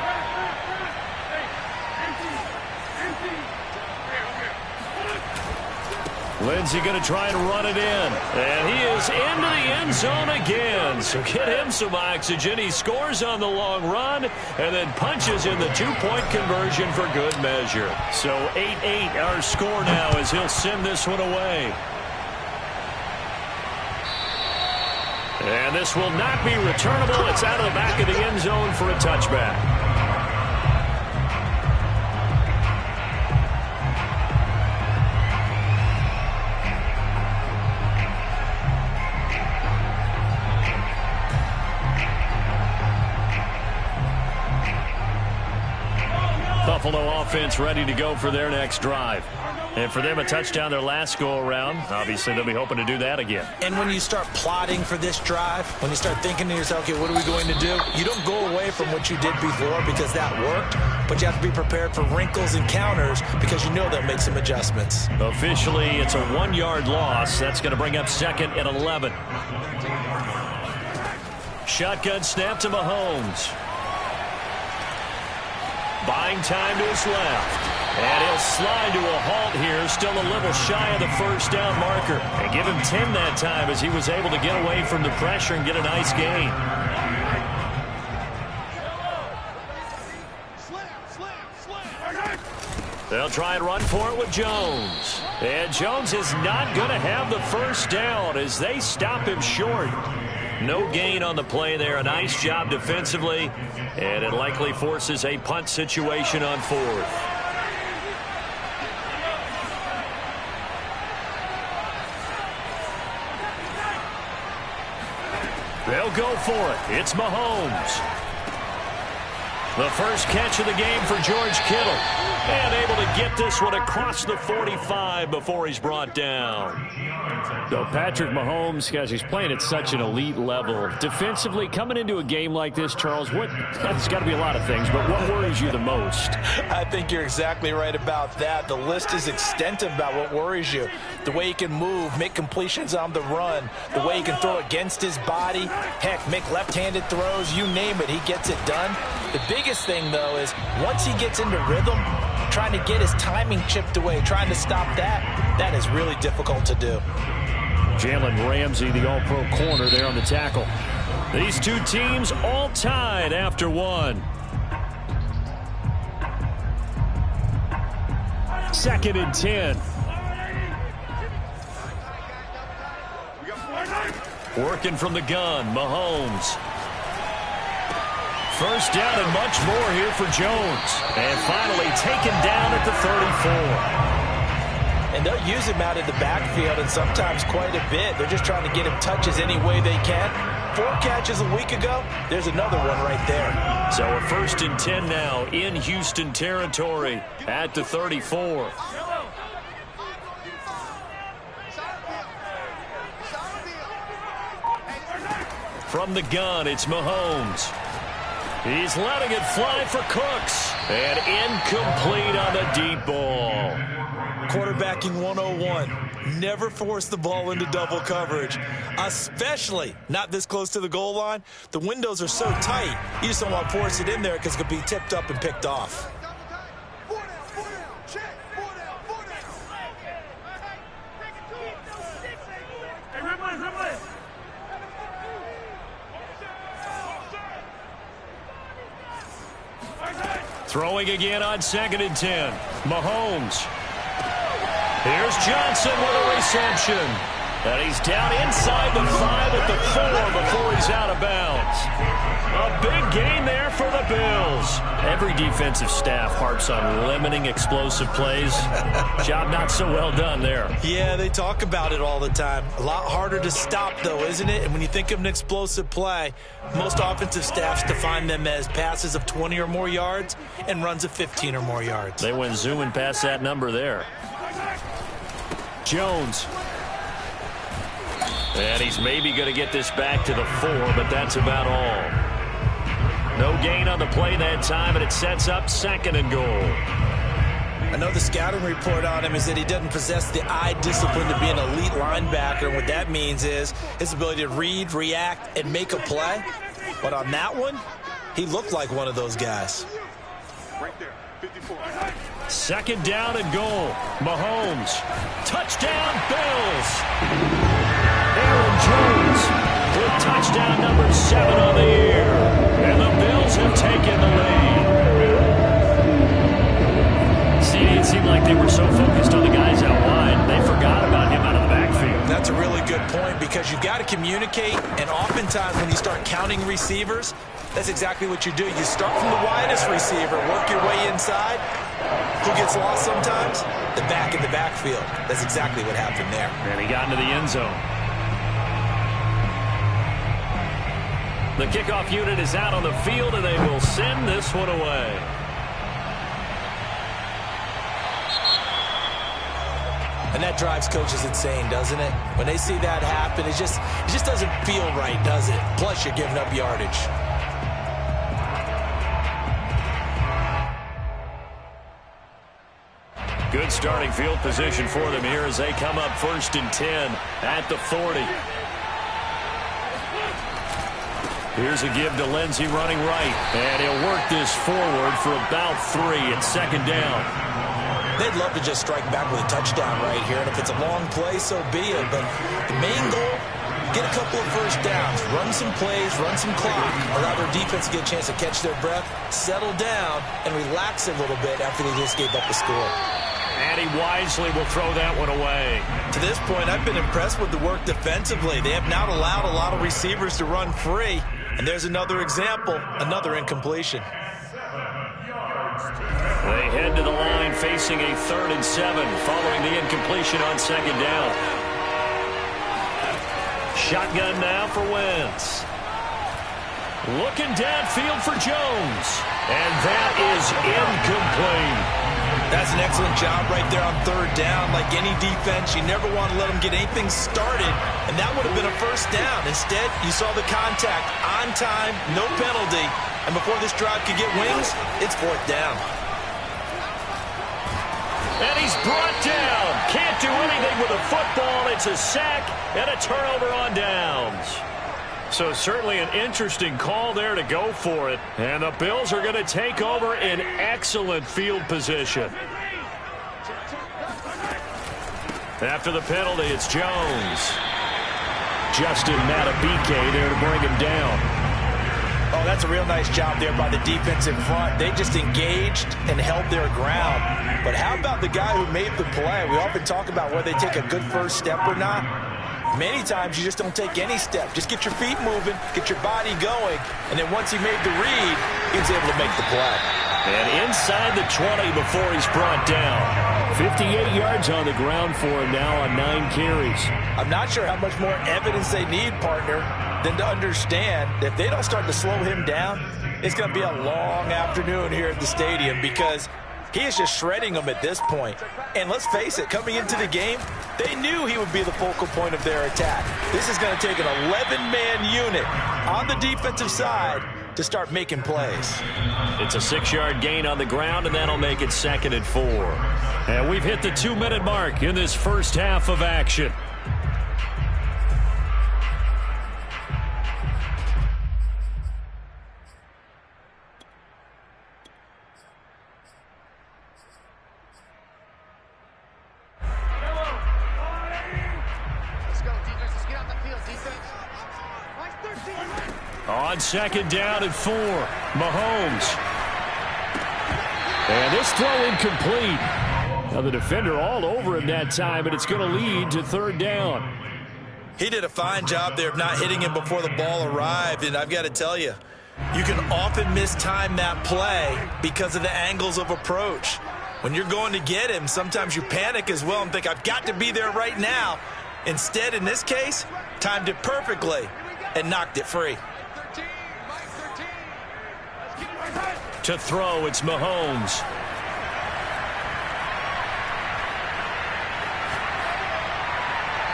Lindsey going to try and run it in. And he is into the end zone again. So get him some oxygen. He scores on the long run and then punches in the 2-point conversion for good measure. So 8-8 our score now as he'll send this one away. And this will not be returnable. It's out of the back of the end zone for a touchback. Buffalo offense ready to go for their next drive. And for them, a touchdown their last go-around. Obviously, they'll be hoping to do that again. And when you start plotting for this drive, when you start thinking to yourself, okay, what are we going to do? You don't go away from what you did before because that worked, but you have to be prepared for wrinkles and counters because you know they'll make some adjustments. Officially, it's a 1-yard loss. That's going to bring up 2nd and 11. Shotgun snap to Mahomes. Buying time to his left. And he'll slide to a halt here, still a little shy of the 1st down marker. And give him 10 that time as he was able to get away from the pressure and get a nice gain. They'll try and run for it with Jones. And Jones is not going to have the 1st down as they stop him short. No gain on the play there. A nice job defensively. And it likely forces a punt situation on 4th. They'll go for it. It's Mahomes. The first catch of the game for George Kittle. And able to get this one across the 45 before he's brought down. So Patrick Mahomes, guys, he's playing at such an elite level. Defensively, coming into a game like this, Charles, that's got to be a lot of things, but what worries you the most? I think you're exactly right about that. The list is extensive about what worries you. The way he can move, make completions on the run, the way he can throw against his body, heck, make left-handed throws, you name it, he gets it done. The biggest thing, though, is once he gets into rhythm, trying to get his timing chipped away, trying to stop that is really difficult to do. Jalen Ramsey, the all-pro corner there on the tackle. These two teams all tied after one. 2nd and 10. Working from the gun, Mahomes. 1st down and much more here for Jones. And finally taken down at the 34. And they'll use him out in the backfield, and sometimes quite a bit. They're just trying to get him touches any way they can. 4 catches a week ago. There's another one right there. So a 1st and 10 now in Houston territory at the 34. From the gun, it's Mahomes. He's letting it fly for Cooks. And incomplete on the deep ball. quarterbacking 101. Never force the ball into double coverage, especially not this close to the goal line. The windows are so tight, you just don't want to force it in there because it could be tipped up and picked off. Throwing again on 2nd and 10. Mahomes. Here's Johnson with a reception. And he's down inside the 5 at the 4 before he's out of bounds. A big gain there for the Bills. Every defensive staff harps on limiting explosive plays. Job not so well done there. Yeah, they talk about it all the time. A lot harder to stop, though, isn't it? And when you think of an explosive play, most offensive staffs define them as passes of 20 or more yards and runs of 15 or more yards. They went zooming past that number there. Jones. And he's maybe going to get this back to the 4, but that's about all. No gain on the play that time, and it sets up 2nd and goal. I know the scouting report on him is that he doesn't possess the eye discipline to be an elite linebacker. And what that means is his ability to read, react, and make a play. But on that one, he looked like one of those guys. Right there, 54. 2nd down and goal. Mahomes. Touchdown, Bills. Aaron Jones with touchdown number 7 on the year. And the Bills have taken the lead. See, it seemed like they were so focused on the guys out wide, they forgot about him out of the backfield. That's a really good point because you've got to communicate, and oftentimes when you start counting receivers, that's exactly what you do. You start from the widest receiver, work your way inside. Who gets lost sometimes? The back in the backfield. That's exactly what happened there. And he got into the end zone. The kickoff unit is out on the field, and they will send this one away. And that drives coaches insane, doesn't it? When they see that happen, it just doesn't feel right, does it? Plus, you're giving up yardage. Good starting field position for them here as they come up 1st and 10 at the 40. Here's a give to Lindsey running right. And he'll work this forward for about 3 at 2nd down. They'd love to just strike back with a touchdown right here. And if it's a long play, so be it. But the main goal, get a couple of first downs. Run some plays, run some clock. Allow their defense to get a chance to catch their breath, settle down, and relax a little bit after they just gave up the score. And he wisely will throw that one away. To this point, I've been impressed with the work defensively. They have not allowed a lot of receivers to run free. And there's another example, another incompletion. They head to the line facing a 3rd and 7 following the incompletion on 2nd down. Shotgun now for Wentz. Looking downfield for Jones. And that is incomplete. That's an excellent job right there on 3rd down. Like any defense, you never want to let them get anything started, and that would have been a first down. Instead, you saw the contact on time, no penalty, and before this drive could get wings, it's 4th down. And he's brought down. Can't do anything with a football. It's a sack and a turnover on downs. So certainly an interesting call there to go for it. And the Bills are going to take over in excellent field position. After the penalty, it's Jones. Justin Matabike there to bring him down. Oh, that's a real nice job there by the defensive front. They just engaged and held their ground. But how about the guy who made the play? We often talk about whether they take a good first step or not. Many times you just don't take any step. Just get your feet moving, get your body going, and then once he made the read, he was able to make the play. And inside the 20 before he's brought down. 58 yards on the ground for him now on 9 carries. I'm not sure how much more evidence they need, partner, than to understand that if they don't start to slow him down, it's going to be a long afternoon here at the stadium because he is just shredding them at this point. And let's face it, coming into the game, they knew he would be the focal point of their attack. This is going to take an 11-man unit on the defensive side to start making plays. It's a 6-yard gain on the ground, and that'll make it 2nd and 4. And we've hit the 2-minute mark in this first half of action. On 2nd down and 4, Mahomes. And this throw incomplete. Now the defender all over him that time, but it's going to lead to 3rd down. He did a fine job there of not hitting him before the ball arrived, and I've got to tell you, you can often mistime that play because of the angles of approach. When you're going to get him, sometimes you panic as well and think, I've got to be there right now. Instead, in this case, timed it perfectly and knocked it free. To throw, it's Mahomes.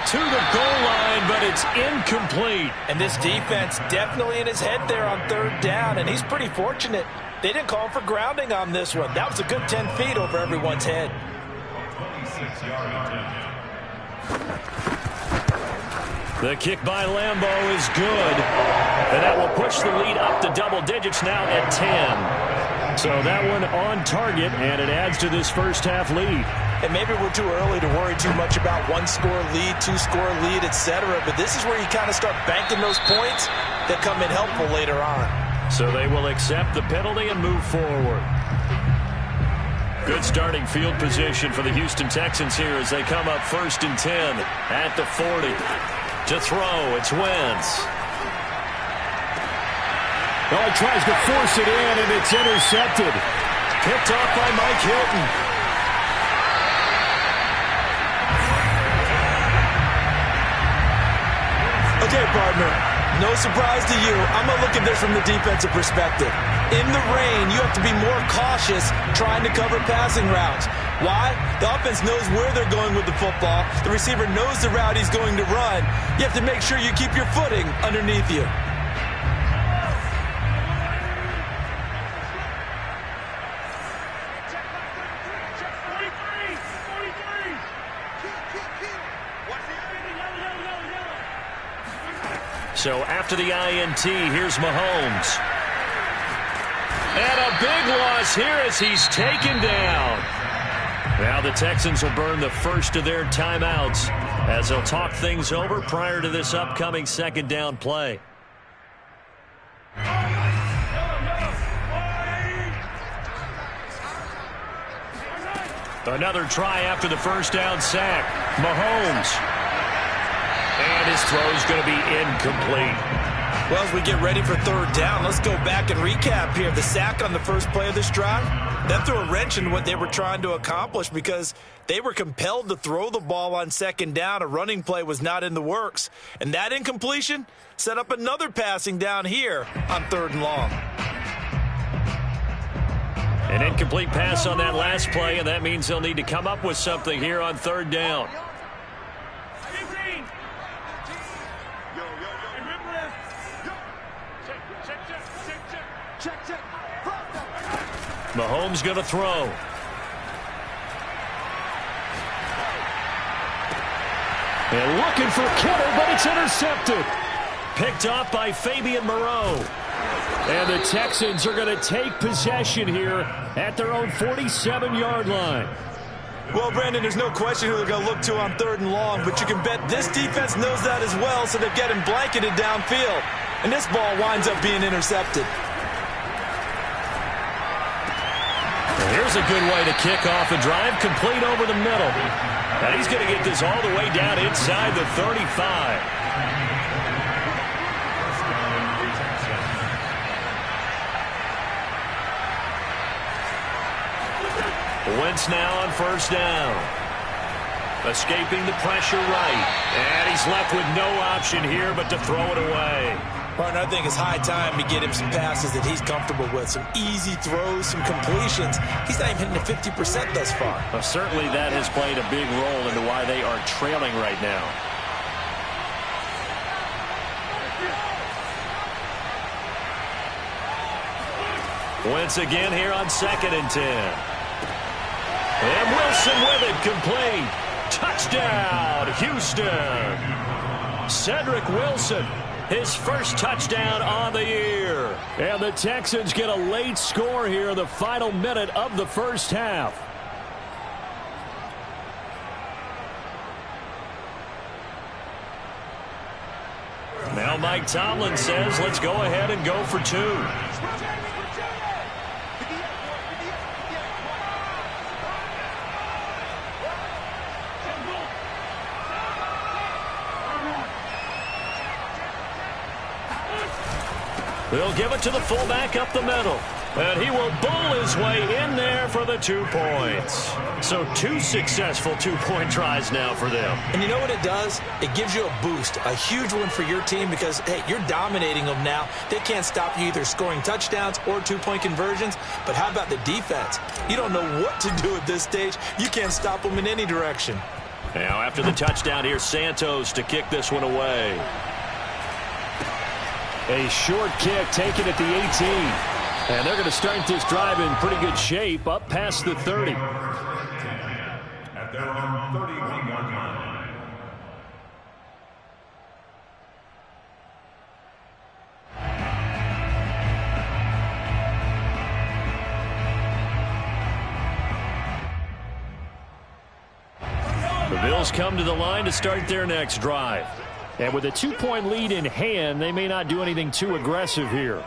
To the goal line, but it's incomplete. And this defense definitely in his head there on 3rd down, and he's pretty fortunate. They didn't call for grounding on this one. That was a good 10 feet over everyone's head. The kick by Lambeau is good. And that will push the lead up to double digits now at 10. So that one on target, and it adds to this first half lead. And maybe we're too early to worry too much about 1-score lead, 2-score lead, etc. But this is where you kind of start banking those points that come in helpful later on. So they will accept the penalty and move forward. Good starting field position for the Houston Texans here as they come up 1st and 10 at the 40. To throw, it's Wentz. Oh, he tries to force it in, and it's intercepted. Picked off by Mike Hilton. Okay, partner, no surprise to you. I'm going to look at this from the defensive perspective. In the rain, you have to be more cautious trying to cover passing routes. Why? The offense knows where they're going with the football. The receiver knows the route he's going to run. You have to make sure you keep your footing underneath you. So after the INT, here's Mahomes. And a big loss here as he's taken down. Now the Texans will burn the first of their timeouts as they'll talk things over prior to this upcoming 2nd down play. Another try after the first down sack. Mahomes. And his throw is going to be incomplete. Well, as we get ready for 3rd down, let's go back and recap here. The sack on the first play of this drive, that threw a wrench in what they were trying to accomplish because they were compelled to throw the ball on 2nd down. A running play was not in the works. And that incompletion set up another passing down here on 3rd and long. An incomplete pass on that last play, and that means they'll need to come up with something here on 3rd down. Mahomes going to throw. And looking for Kittle, but it's intercepted. Picked off by Fabian Moreau. And the Texans are going to take possession here at their own 47-yard line. Well, Brandon, there's no question who they're going to look to on 3rd and long, but you can bet this defense knows that as well, so they're getting blanketed downfield. And this ball winds up being intercepted. Here's a good way to kick off a drive, complete over the middle. And he's going to get this all the way down inside the 35. Wentz now on 1st down. Escaping the pressure right. And he's left with no option here but to throw it away. Partner, I think it's high time to get him some passes that he's comfortable with. Some easy throws, some completions. He's not even hitting the 50% thus far. Well, certainly that has played a big role into why they are trailing right now. Wentz again here on 2nd and 10. And Wilson with it, complete. Touchdown, Houston. Cedric Wilson, his first touchdown on the year. And the Texans get a late score here in the final minute of the first half. Now Mike Tomlin says, let's go ahead and go for 2. They'll give it to the fullback up the middle. And he will bowl his way in there for the 2 points. So 2 successful 2-point tries now for them. And you know what it does? It gives you a boost, a huge one for your team because, hey, you're dominating them now. They can't stop you either scoring touchdowns or 2-point conversions. But how about the defense? You don't know what to do at this stage. You can't stop them in any direction. Now after the touchdown, here's Santos to kick this one away. A short kick taken at the 18. And they're going to start this drive in pretty good shape, up past the 30. At their own 31-yard line. The Bills come to the line to start their next drive. And with a 2-point lead in hand, they may not do anything too aggressive here.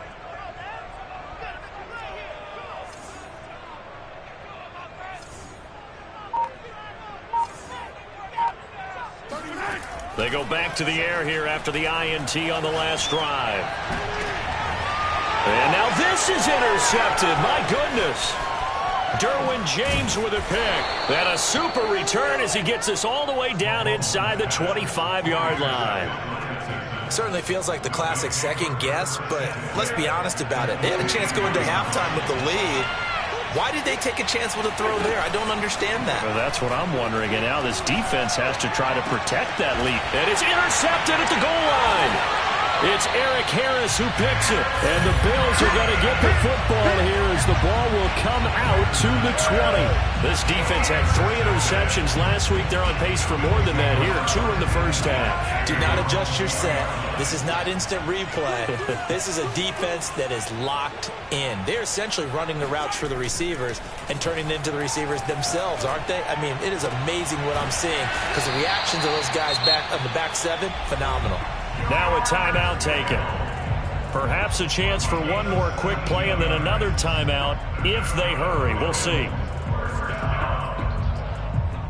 They go back to the air here after the INT on the last drive. And now this is intercepted. My goodness. Derwin James with a pick. And a super return as he gets us all the way down inside the 25-yard line. Certainly feels like the classic second guess, but let's be honest about it. They had a chance going to halftime with the lead. Why did they take a chance with a throw there? I don't understand that. Well, that's what I'm wondering. And now this defense has to try to protect that lead. And it's intercepted at the goal line. It's Eric Harris who picks it. And the Bills are going to get the football here as the ball will come out to the 20. This defense had 3 interceptions last week. They're on pace for more than that here. 2 in the first half. Do not adjust your set. This is not instant replay. This is a defense that is locked in. They're essentially running the routes for the receivers and turning it into the receivers themselves, aren't they? I mean, it is amazing what I'm seeing because the reactions of those guys back on the back 7, phenomenal. Now a timeout taken. Perhaps a chance for one more quick play and then another timeout if they hurry. We'll see.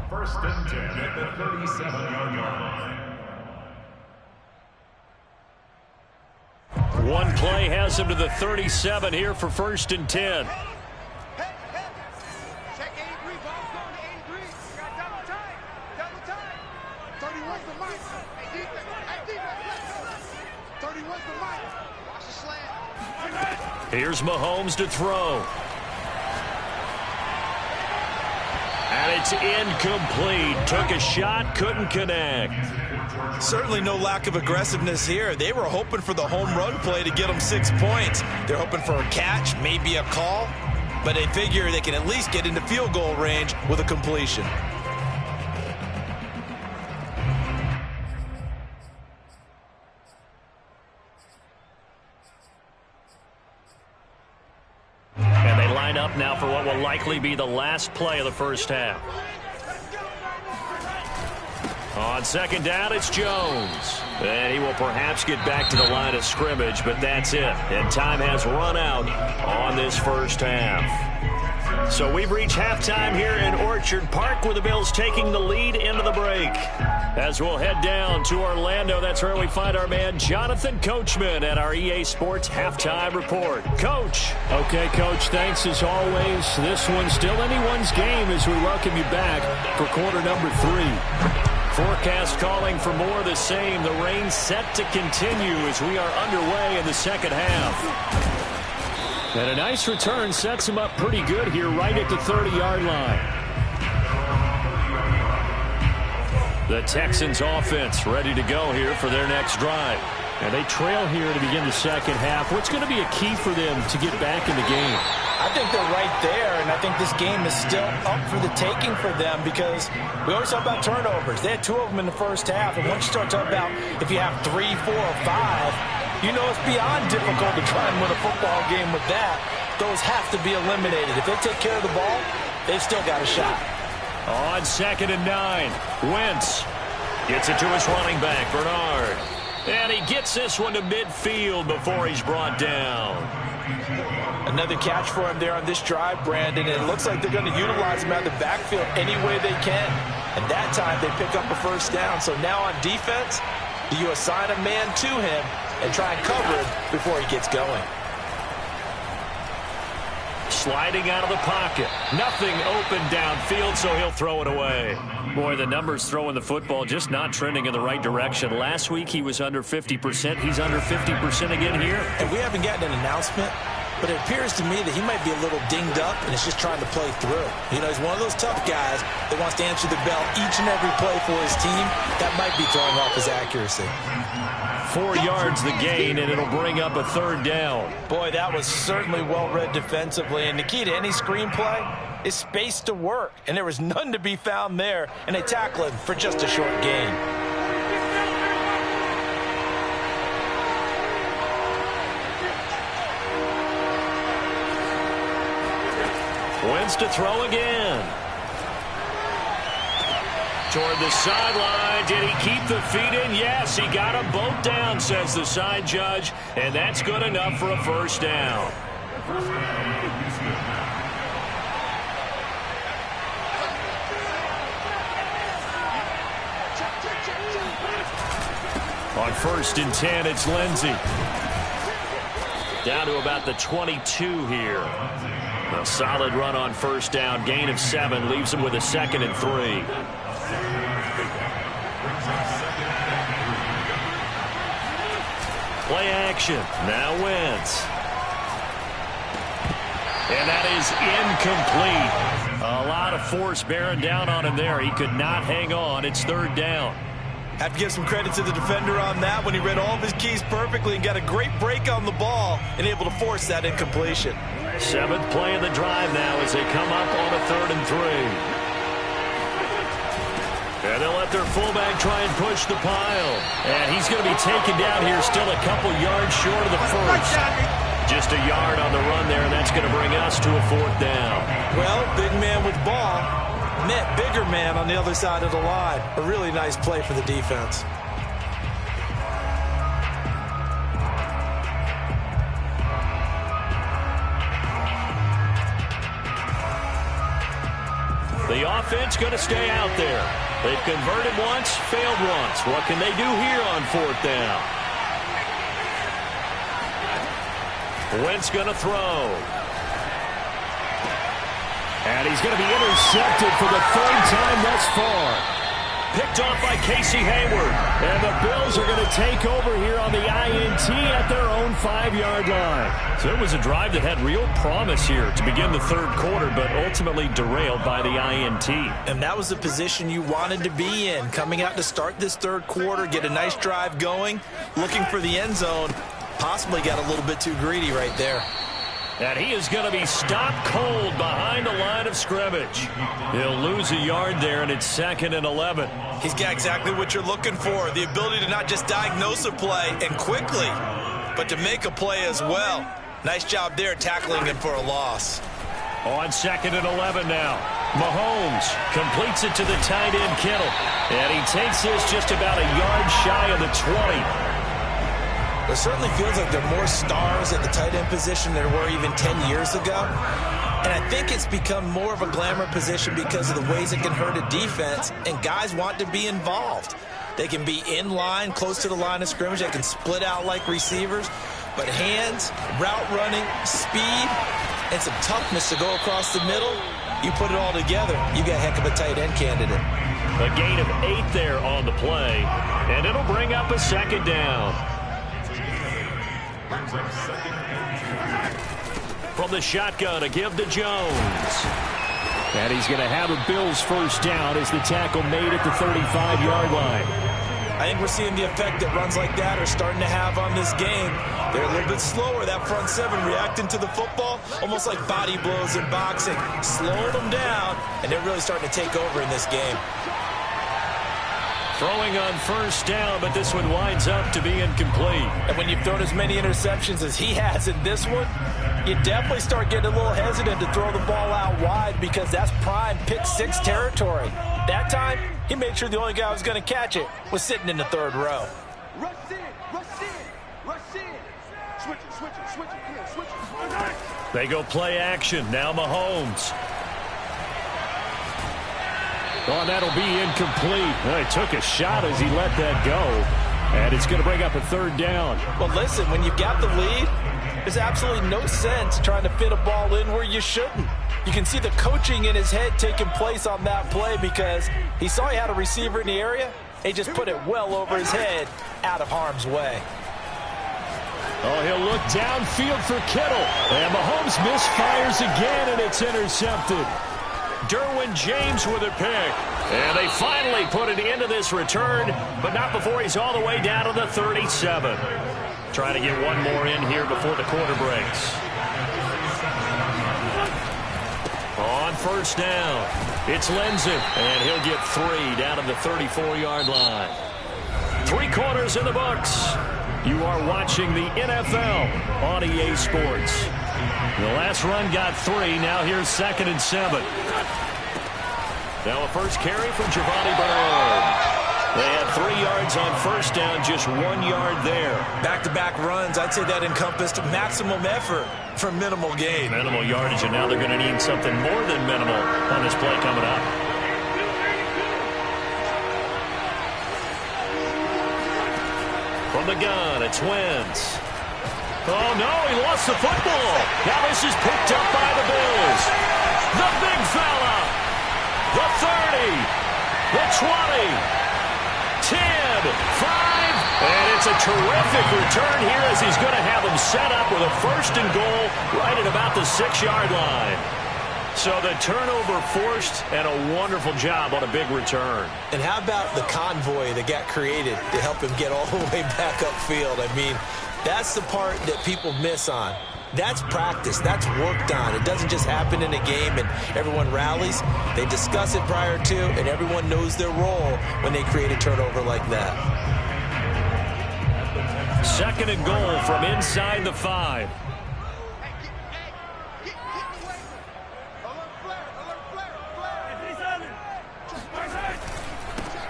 First and 10 at the 37-yard line. One play has him to the 37 here for 1st and 10. Check 83, ball's going to 83. You got double time. Double time. 31's the mic. Hey, defense. Hey, defense, let's go. 31's the mic. Watch the slant. Here's Mahomes to throw. And it's incomplete. Took a shot, couldn't connect. Certainly no lack of aggressiveness here. They were hoping for the home run play to get them 6 points. They're hoping for a catch, maybe a call, but they figure they can at least get into field goal range with a completion. And they line up now for what will likely be the last play of the first half. On 2nd down, it's Jones. And he will perhaps get back to the line of scrimmage, but that's it. And time has run out on this first half. So we've reached halftime here in Orchard Park with the Bills taking the lead into the break. As we'll head down to Orlando, that's where we find our man Jonathan Coachman at our EA Sports Halftime Report. Coach. Okay, Coach, thanks as always. This one's still anyone's game as we welcome you back for quarter number 3. Forecast calling for more of the same. The rain set to continue as we are underway in the second half. And a nice return sets him up pretty good here right at the 30-yard line. The Texans offense ready to go here for their next drive. And they trail here to begin the second half. What's going to be a key for them to get back in the game? I think they're right there, and I think this game is still up for the taking for them because we always talk about turnovers. They had 2 of them in the first half, and once you start talking about if you have 3, 4, or 5, you know it's beyond difficult to try and win a football game with that. Those have to be eliminated. If they take care of the ball, they've still got a shot. On 2nd and 9, Wentz gets it to his running back, Bernard. And he gets this one to midfield before he's brought down. Another catch for him there on this drive, Brandon. And it looks like they're going to utilize him out of the backfield any way they can. And that time they pick up a first down. So now on defense, do you assign a man to him and try and cover him before he gets going? Sliding out of the pocket. Nothing open downfield, so he'll throw it away. Boy, the numbers throwing the football just not trending in the right direction. Last week he was under 50%. He's under 50% again here. And we haven't gotten an announcement, but it appears to me that he might be a little dinged up and is just trying to play through. You know, he's one of those tough guys that wants to answer the bell each and every play for his team. That might be throwing off his accuracy. 4 yards the gain, and it'll bring up a 3rd down. Boy, that was certainly well-read defensively. And the key to any screenplay is space to work. And there was none to be found there. And they tackle him for just a short gain. Wentz to throw again. Toward the sideline. Did he keep the feet in? Yes, he got them both down, says the side judge. And that's good enough for a first down. On 1st and 10, it's Lindsey. Down to about the 22 here. A solid run on first down. Gain of 7 leaves him with a 2nd and 3. Play action. Now Wentz. And that is incomplete. A lot of force bearing down on him there. He could not hang on. It's 3rd down. Have to give some credit to the defender on that when he read all of his keys perfectly and got a great break on the ball and able to force that incompletion. 7th play of the drive now as they come up on a 3rd and 3. And they'll let their fullback try and push the pile. And he's going to be taken down here still a couple yards short of the first. Just a yard on the run there, and that's going to bring us to a 4th down. Well, big man with ball met bigger man on the other side of the line. A really nice play for the defense. The offense going to stay out there. They've converted once, failed once. What can they do here on 4th down? Wentz going to throw. And he's going to be intercepted for the 3rd time thus far. Picked off by Casey Hayward. And the Bills are going to take over here on the INT at their own 5-yard line. So it was a drive that had real promise here to begin the 3rd quarter, but ultimately derailed by the INT. And that was the position you wanted to be in, coming out to start this 3rd quarter, get a nice drive going, looking for the end zone. Possibly got a little bit too greedy right there. And he is going to be stopped cold behind the line of scrimmage. He'll lose a yard there, and it's 2nd and 11. He's got exactly what you're looking for, the ability to not just diagnose a play and quickly, but to make a play as well. Nice job there tackling him for a loss. On 2nd and 11 now. Mahomes completes it to the tight end Kittle. And he takes this just about a yard shy of the 20. It certainly feels like there are more stars at the tight end position than there were even 10 years ago. And I think it's become more of a glamour position because of the ways it can hurt a defense, and guys want to be involved. They can be in line, close to the line of scrimmage. They can split out like receivers. But hands, route running, speed, and some toughness to go across the middle, you put it all together, you got a heck of a tight end candidate. A gain of 8 there on the play, and it'll bring up a 2nd down. From the shotgun, a give to Jones. And he's going to have a Bills 1st down as the tackle made at the 35-yard line. I think we're seeing the effect that runs like that are starting to have on this game. They're a little bit slower, that front seven, reacting to the football, almost like body blows in boxing, slowing them down, and they're really starting to take over in this game. Throwing on first down, but this one winds up to be incomplete. And when you've thrown as many interceptions as he has in this one, you definitely start getting a little hesitant to throw the ball out wide because that's prime pick six territory. That time, he made sure the only guy who was going to catch it was sitting in the third row. Rush in, rush in, rush in. Switch it, come here, switch it. They go play action. Now Mahomes. Oh, that'll be incomplete. Well, he took a shot as he let that go. And it's going to bring up a third down. Well, listen, when you've got the lead, there's absolutely no sense trying to fit a ball in where you shouldn't. You can see the coaching in his head taking place on that play because he saw he had a receiver in the area. He just put it well over his head, out of harm's way. Oh, he'll look downfield for Kittle. And Mahomes misfires again, and it's intercepted. Derwin James with a pick. And they finally put it into this return, but not before he's all the way down to the 37. Trying to get one more in here before the quarter breaks. On first down, it's Lindsey, and he'll get 3 down to the 34-yard line. 3 quarters in the books. You are watching the NFL on EA Sports. The last run got 3. Now here's 2nd and 7. Now a first carry from Giovanni Bernard. They had 3 yards on first down, just 1 yard there. Back-to-back runs, I'd say that encompassed maximum effort for minimal gain. Minimal yardage, and now they're going to need something more than minimal on this play coming up. From the gun, it's Wentz. Oh, no, he lost the football. Now this is picked up by the Bills. The big fella. The 30. The 20. 10. 5. And it's a terrific return here as he's going to have them set up with a 1st and goal right at about the 6-yard line. So the turnover forced, and a wonderful job on a big return. And how about the convoy that got created to help him get all the way back upfield? I mean, that's the part that people miss on. That's practice. That's worked on. It doesn't just happen in a game and everyone rallies. They discuss it prior to, and everyone knows their role when they create a turnover like that. 2nd and goal from inside the 5.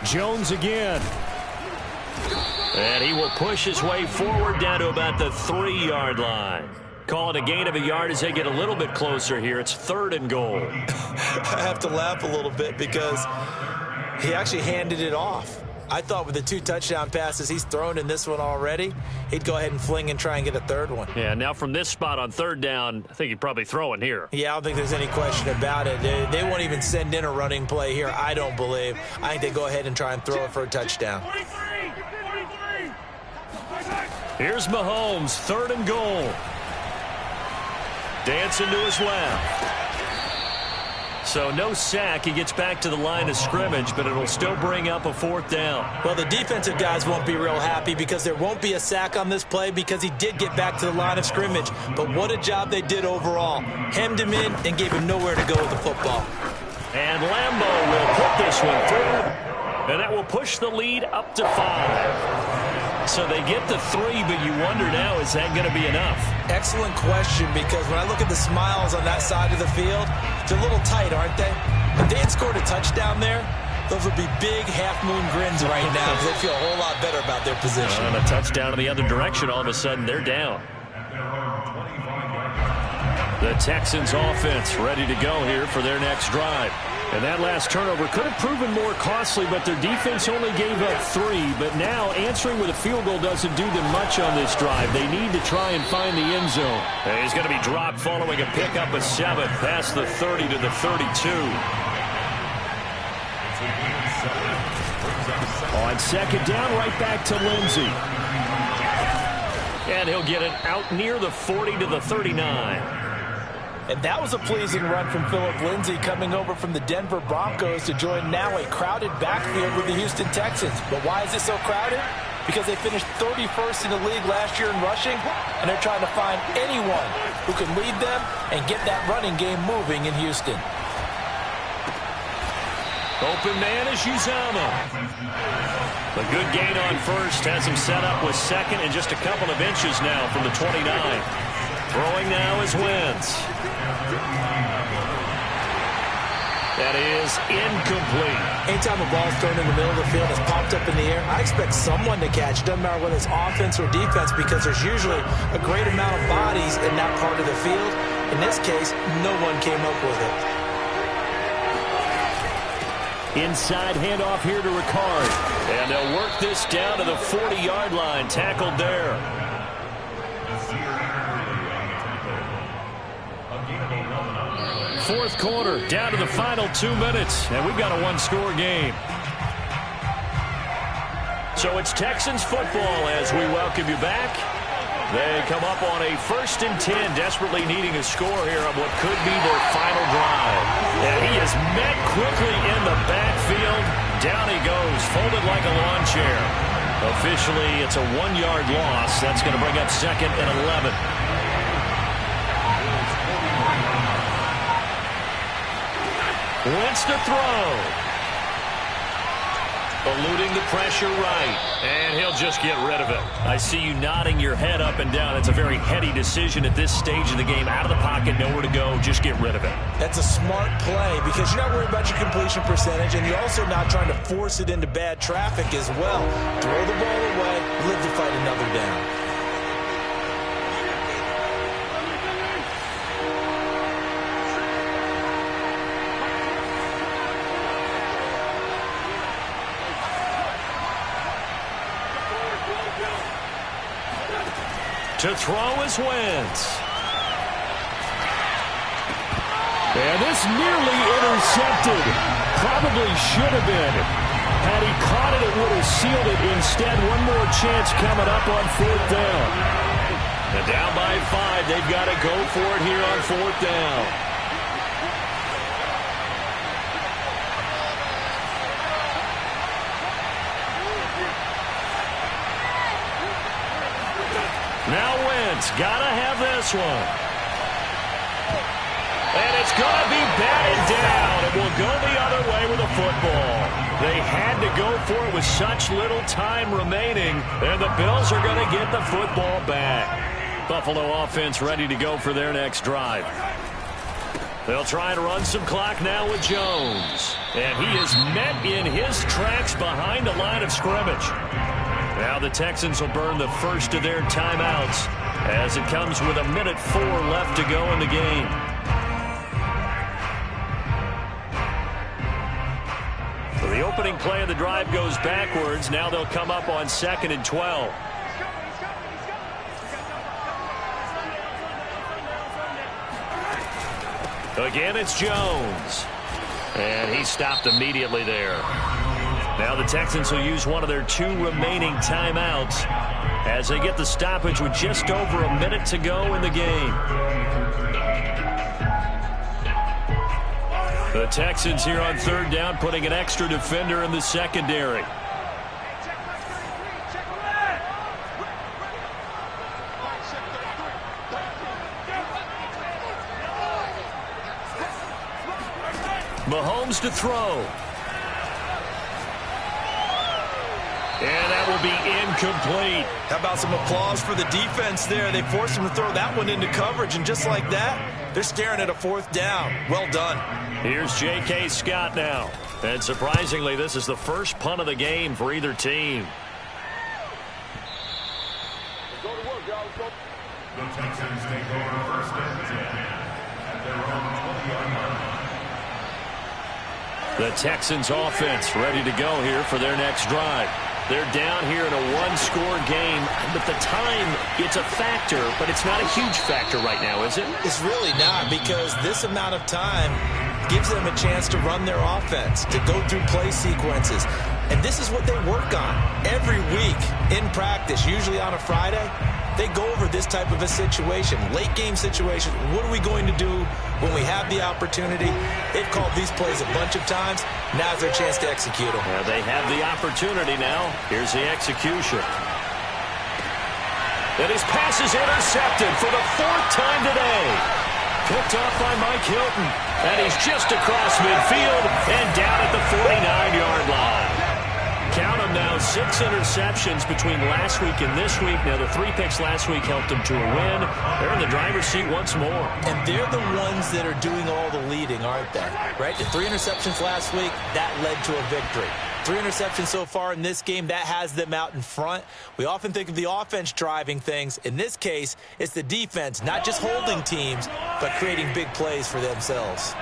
Jones again. And he will push his way forward down to about the 3-yard line. Call it a gain of a yard as they get a little bit closer here. It's 3rd and goal. I have to laugh a little bit because he actually handed it off. I thought with the 2 touchdown passes he's thrown in this one already, he'd go ahead and fling and try and get a 3rd one. Yeah, now from this spot on 3rd down, I think he'd probably throw it here. Yeah, I don't think there's any question about it. They won't even send in a running play here, I don't believe. I think they go ahead and try and throw it for a touchdown. Here's Mahomes, 3rd and goal. Dancing to his left. So no sack. He gets back to the line of scrimmage, but it'll still bring up a 4th down. Well, the defensive guys won't be real happy because there won't be a sack on this play because he did get back to the line of scrimmage. But what a job they did overall. Hemmed him in and gave him nowhere to go with the football. And Lambeau will put this one through, and that will push the lead up to 5. So they get the 3, but you wonder now, is that going to be enough? Excellent question, because when I look at the smiles on that side of the field, they're a little tight, aren't they? If they had scored a touchdown there, those would be big half-moon grins right now because they feel a whole lot better about their position. And a touchdown in the other direction, all of a sudden they're down. The Texans offense ready to go here for their next drive. And that last turnover could have proven more costly, but their defense only gave up 3. But now answering with a field goal doesn't do them much on this drive. They need to try and find the end zone. And he's going to be dropped following a pickup of 7 past the 30 to the 32. On 2nd down, right back to Lindsey. And he'll get it out near the 40 to the 39. And that was a pleasing run from Phillip Lindsay coming over from the Denver Broncos to join now a crowded backfield with the Houston Texans. But why is it so crowded? Because they finished 31st in the league last year in rushing, and they're trying to find anyone who can lead them and get that running game moving in Houston. Open man is Uzama. The good gain on first has him set up with second and just a couple of inches now from the 29. Throwing now is Wentz. That is incomplete. Anytime a ball's thrown in the middle of the field, it's popped up in the air, I expect someone to catch. It doesn't matter whether it's offense or defense, because there's usually a great amount of bodies in that part of the field. In this case, no one came up with it. Inside handoff here to Ricard. And they'll work this down to the 40-yard line. Tackled there. Fourth quarter, down to the final 2 minutes, and we've got a one-score game. So it's Texans football as we welcome you back. They come up on a 1st and 10, desperately needing a score here on what could be their final drive. And he is met quickly in the backfield. Down he goes, folded like a lawn chair. Officially, it's a 1-yard loss. That's going to bring up 2nd and 11. Wentz to throw. Eluding the pressure right. And he'll just get rid of it. I see you nodding your head up and down. It's a very heady decision at this stage of the game. Out of the pocket, nowhere to go. Just get rid of it. That's a smart play because you're not worried about your completion percentage, and you're also not trying to force it into bad traffic as well. Throw the ball away, live to fight another down. To throw is Wentz. And this nearly intercepted. Probably should have been. Had he caught it, it would have sealed it. Instead, one more chance coming up on 4th down. And down by 5. They've got to go for it here on 4th down. Now Wentz, gotta have this one. And it's gonna be batted down. It will go the other way with a football. They had to go for it with such little time remaining, and the Bills are gonna get the football back. Buffalo offense ready to go for their next drive. They'll try and run some clock now with Jones. And he is met in his tracks behind the line of scrimmage. Now the Texans will burn the first of their timeouts as it comes with 1:04 left to go in the game. So the opening play of the drive goes backwards. Now they'll come up on 2nd and 12. Again, it's Jones. And he stopped immediately there. Now the Texans will use one of their 2 remaining timeouts as they get the stoppage with just over 1 minute to go in the game. The Texans here on 3rd down putting an extra defender in the secondary. Mahomes to throw. And that will be incomplete. How about some applause for the defense there? They forced him to throw that one into coverage, and just like that, they're staring at a 4th down. Well done. Here's J.K. Scott now. And surprisingly, this is the first punt of the game for either team. The Texans take over 1st and 10 at their own 20-yard line. The Texans offense ready to go here for their next drive. They're down here in a 1-score game, but the time, it's a factor, but it's not a huge factor right now, is it? It's really not, because this amount of time gives them a chance to run their offense, to go through play sequences. And this is what they work on every week in practice, usually on a Friday. they go over this type of a situation, late game situation. What are we going to do when we have the opportunity? They've called these plays a bunch of times. Now's their chance to execute them. Yeah, they have the opportunity now. Here's the execution. And his pass is intercepted for the 4th time today. Picked off by Mike Hilton. And he's just across midfield and down at the 49-yard line. Count them now, 6 interceptions between last week and this week. Now, the 3 picks last week helped them to a win. They're in the driver's seat once more. And they're the ones that are doing all the leading, aren't they? Right? The 3 interceptions last week, that led to a victory. 3 interceptions so far in this game, that has them out in front. We often think of the offense driving things. In this case, it's the defense, not just holding teams, but creating big plays for themselves.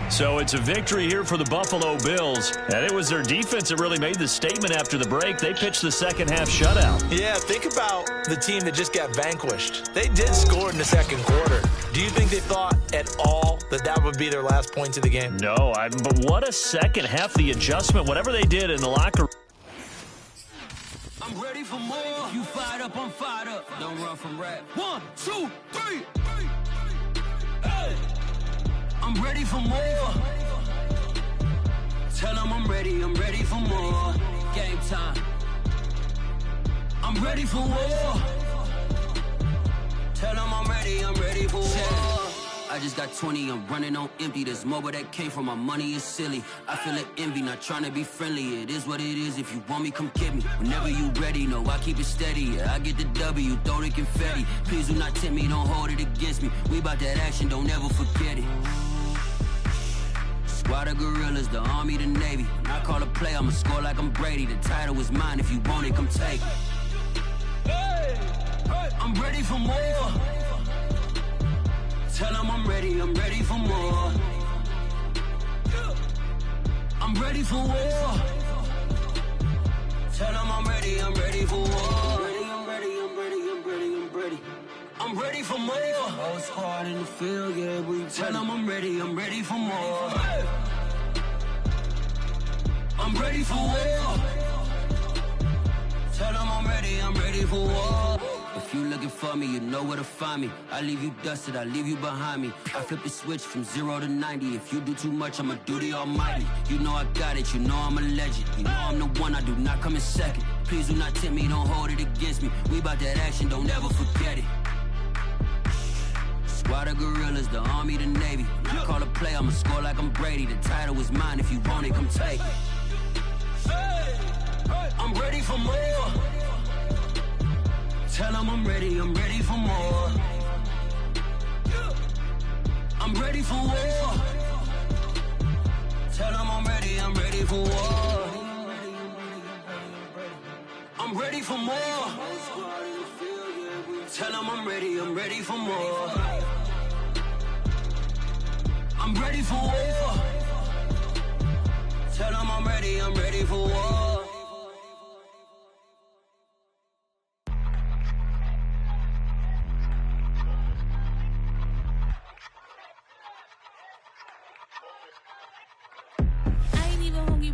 So it's a victory here for the Buffalo Bills. And it was their defense that really made the statement after the break. They pitched the second half shutout. Yeah, think about the team that just got vanquished. They did score in the second quarter. Do you think they thought at all that that would be their last points of the game? No, but what a second half, the adjustment, whatever they did in the locker room. I'm ready for more. You fired up, I'm fired up. Don't run from rap. 1, 2, 3. Hey. I'm ready for more. Tell them I'm ready for more. Game time. I'm ready for war. Tell them I'm ready for war. I just got 20, I'm running on empty. This mobile that came from my money is silly. I feel it envy, not trying to be friendly. It is what it is, if you want me, come get me. Whenever you ready, no, I keep it steady. Yeah, I get the W, throw the confetti. Please do not tempt me, don't hold it against me. We about that action, don't ever forget it. Squad of gorillas, the Army, the Navy. When I call a play, I'ma score like I'm Brady. The title is mine, if you want it, come take it. Hey, hey. I'm ready for more. Tell them I'm ready for more. I'm ready for war. Tell them I'm ready for war. I'm ready. I'm ready for more. Whole squad in the field, yeah, we tell them I'm ready for more. I'm ready for war. Tell them I'm ready for war. If you looking for me, you know where to find me. I leave you dusted, I leave you behind me. I flip the switch from 0 to 90. If you do too much, I'ma do the almighty. You know I got it, you know I'm a legend. You know I'm the one, I do not come in second. Please do not tempt me, don't hold it against me. We about that action, don't ever forget it. Squad of gorillas, the Army, the Navy. When I call a play, I'ma score like I'm Brady. The title is mine, if you want it, come take it. I'm ready for more. Tell them I'm ready for more. I'm ready for war. Tell them I'm ready for war. I'm ready for more. Tell them I'm ready for more. I'm ready for war. Tell them I'm ready for war.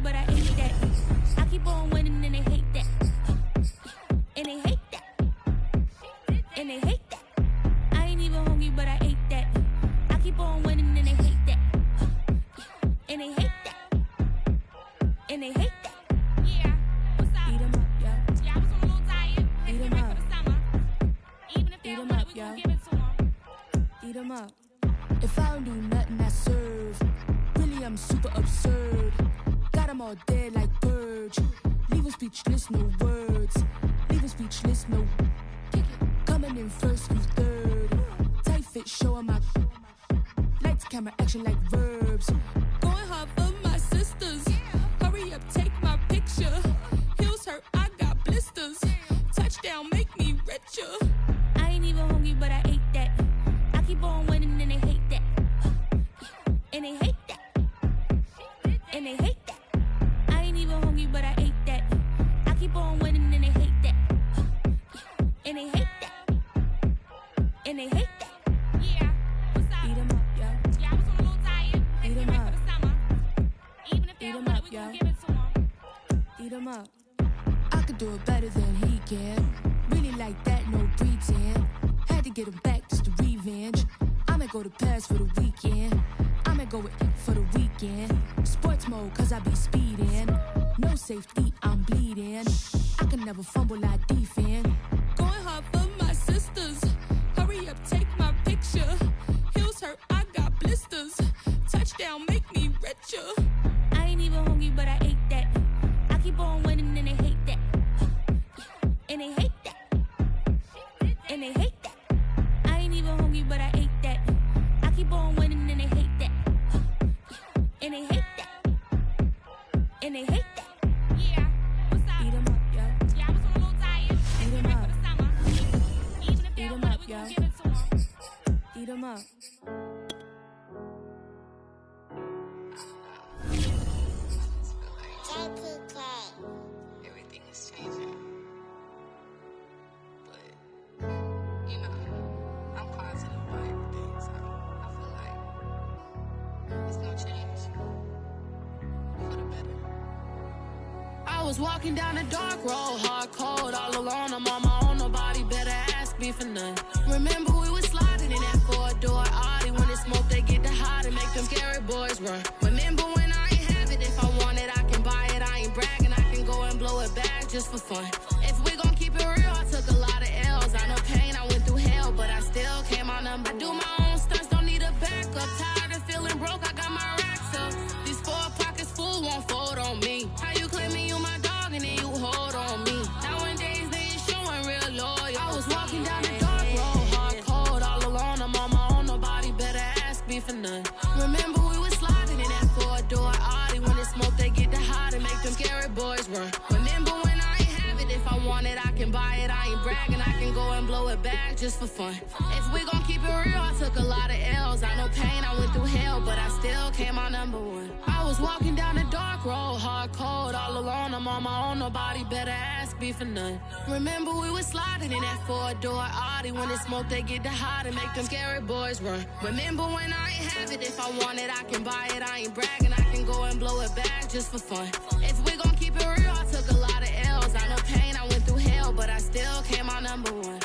But I hate that. I keep on winning and they hate that. And they hate that. And they hate that. I ain't even hungry, but I ate that. I keep on winning and they hate that. And they hate that. And they hate that. Yeah. What's up? Eat 'em up, yo. Yeah, I was on a little diet. Eat 'em up. For the summer. Even if they don't want it, we gon' give it to 'em. Eat 'em up. If I don't do nothing, I serve. Really, I'm super absurd. Got them all dead like birds. Leave them speechless, no words. Leave them speechless, no. Coming in first and third. Tight fit, showing my. Lights, camera, action like verbs. Going hard for my sisters. Hurry up, take my picture. Heels hurt, I got blisters. Touchdown, make me richer. I ain't even hungry, but I ate that. I keep on winning and they hate that. And they hate that. And they hate that. I ain't even hungry, but I ate that. I keep on winning and they hate that. And they hate that. And they hate that. Yeah. What's up? Eat 'em up, yo. Yeah, I was on a little diet. Eat 'em up. For the summer. up. I could do it better than he can. Really like that, no pretend. Had to get him back, just a revenge. I'ma go to Paris for the weekend. I'ma go with it for the weekend. Sports mode, cause I be speeding. No safety, I'm bleeding. I can never fumble, I defend. Going hard for my sisters. Hurry up, take my picture. Heels hurt, I got blisters. Touchdown, make me richer. I ain't even hungry, but I ate that. I keep on winning and they hate that. And they hate that. And they hate that. I ain't even hungry, but I ate that. I keep on winning and they hate that. And they hate that. And they hate that. Yeah, what's up? Eat 'em up, yo. Yeah, I was on a little diet. Eat 'em up. For the summer. Even if they Eat don't 'em want up, it, we yo. gon' give it to 'em. Eat 'em up. Everything is changing. But, you know, I'm positive about everything, so I feel like it's no change for the better. I was walking down a dark road, hard cold, all alone. I'm on my own, nobody better ask me for none. Remember we was sliding in that four-door Audi. When it's smoke, they get the hot and make them scary boys run. Remember when I ain't have it, if I want it, I can buy it. I ain't bragging, I can go and blow it back just for fun. If we gon' keep it real, I took a lot of L's. I know pain, I went through hell, but I still came out number. I do my own stunts, don't need a backup. Tired of feeling broke, I got my racks up. These 4 pockets full won't fold on me. How you claiming you my dog and then you hold on me? Nowadays they ain't showing real loyal. I was walking down the dark road, hard cold, all alone. I'm on my own, nobody better ask me for none. Remember we was sliding in that four-door Audi. When it's smoke, they get the hot and make them scary boys run. Remember when I ain't have it, if I want it, I can buy it. I ain't bragging, I can go and blow it back just for fun. If we gon' keep it real, I took a lot of L's. I know pain, I went through hell, but I still came out number 1. I was walking down a dark road, hard cold, all alone. I'm on my own, nobody better ask me for none. Remember we was sliding in that four-door Audi. When it's smoke, they get the hot and make them scary boys run. Remember when I ain't have it, if I want it, I can buy it. I ain't bragging, I can go and blow it back just for fun. If we gon' keep it real, I took a lot of L's. I know pain, I went through hell, but I still came out number 1.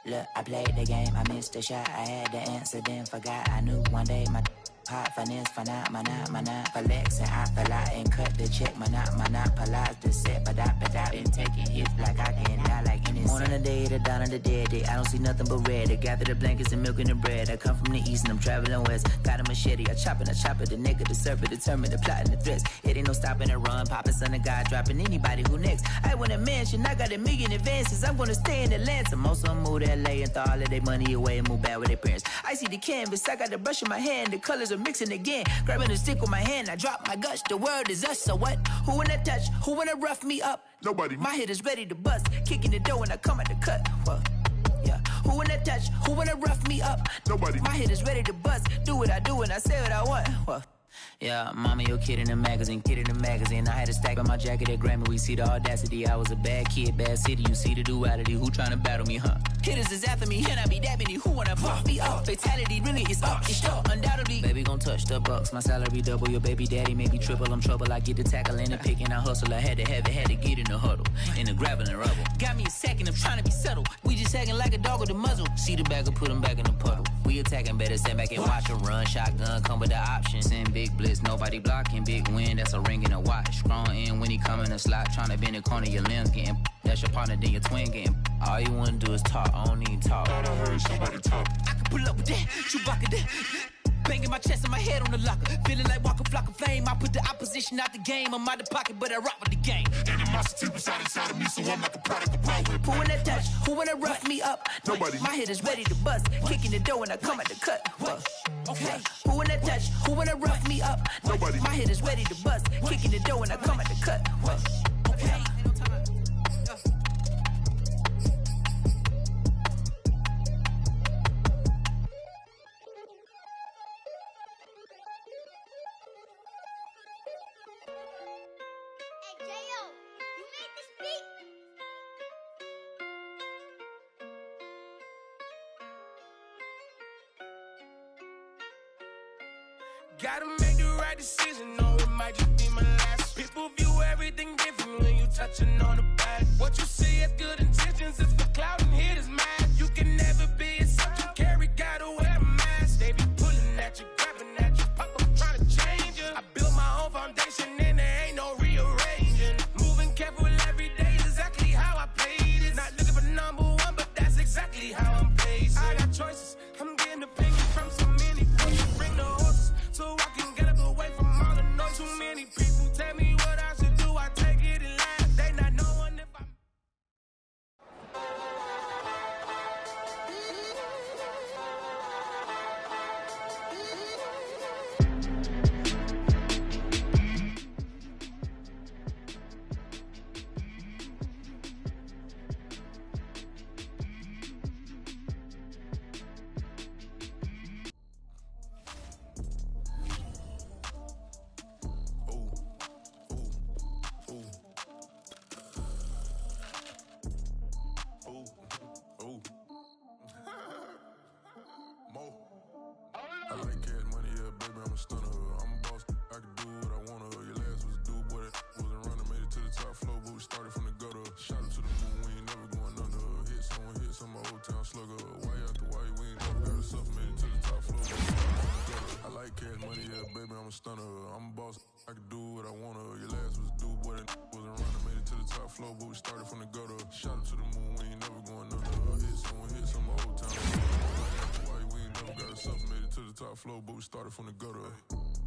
Look, I played the game, I missed the shot. I had the answer, then forgot. I knew one day my hot finesse, my not, flexing. I fell out and cut the check, my not, polize the set, but I been taking hits like I can die like any morning of the day, the dawn of the dead day. I don't see nothing but red. I gather the blankets and milk and the bread. I come from the east and I'm traveling west. Got a machete, I chop it, the nigga, the serpent, determined, the plot and the threats. It ain't no stopping the run, popping son of God, dropping anybody who next. I want a mansion, I got a million advances. I'm gonna stay in Atlanta. Most of them move to LA and throw all of their money away and move back with their parents. I see the canvas, I got the brush in my hand, the colors are mixing again. Grabbing the stick with my hand, I drop my guts. The world is us, so what? Who wanna touch? Who wanna rough me up? Nobody. My head is ready to bust, kicking the door when I come at the cut. Well, yeah. Who wanna touch? Who wanna rough me up? Nobody. My head is ready to bust. Do what I do and I say what I want. Well, yeah, mama, your kid in the magazine, I had a stack on my jacket at Grammy. We see the audacity. I was a bad kid, bad city. You see the duality. Who tryna battle me, huh? Hitters is after me, and I be that many. Who wanna pop me up? Fatality really is up, it's up, undoubtedly. Baby gon' touch the bucks. My salary double. Your baby daddy maybe triple. I'm trouble. I get the tackle and the pick and I hustle. I had to have it, had to get in the huddle, in the gravel and rubble. Got me a second. I'm trying to be subtle. We just acting like a dog with a muzzle. See the bagger, put him back in the puddle. We attacking, better stand back and watch him run. Shotgun come with the option. Send big blitz, nobody blocking. Big win, that's a ring and a watch. Strong in when he come in a slot. Trying to bend the corner, your limbs getting. That's your partner, then your twin getting. All you wanna do is talk. I don't need talk. Thought I heard somebody talk. I can pull up with that, Chewbacca that. Banging my chest and my head on the locker. Feeling like Walker Flock of Flame. I put the opposition out the game. I'm out the pocket, but I rock with the game. Animosity reside inside of me, so I'm like a product of power. Who wanna touch? Who wanna rough me up? Nobody. My head is ready to bust. Kicking the door when I come at the cut. Okay. Who wanna touch? Who wanna rough me up? Nobody. My head is ready to bust. Kicking the door when I come at the cut. Okay. Hey, Gotta make the right decision, no, it might just be my last. People view everything different when you touching on the back. What you see as good intentions is for clout and hitters mad. You can never be a subject carry, gotta wear a mask. They be pulling at you, grabbing at you, pop up trying to change you. I built my own foundation and there ain't no rearranging. Moving careful every day is exactly how I played it. Not looking for number one, but that's exactly how I'm placed. I got choices, I'm getting opinions from so many people. Bring the horses so I can get up away from all the noise. Too many people tell me what I should do, I take it and laugh. They not knowing if I'm I like cash money, yeah, baby, I'm a stunner. I'm a boss, I can do what I wanna. Your last was a dude, boy, that wasn't running, made it to the top floor, but we started from the gutter. Shot it to the moon, we ain't never going under. Hit some old town slugger. Why after why, we ain't never got us up, made it to the top floor, but we started from the gutter. I like cash money, yeah, baby, I'm a stunner. I'm a boss, I can do what I wanna. Your last was a dude, boy, that wasn't running, made it to the top floor, but we started from the gutter. Shot it to the moon, we ain't never going under. Hit some old town slugger. Why we ain't never got us up, made it to the top floor, but we started from the gutter.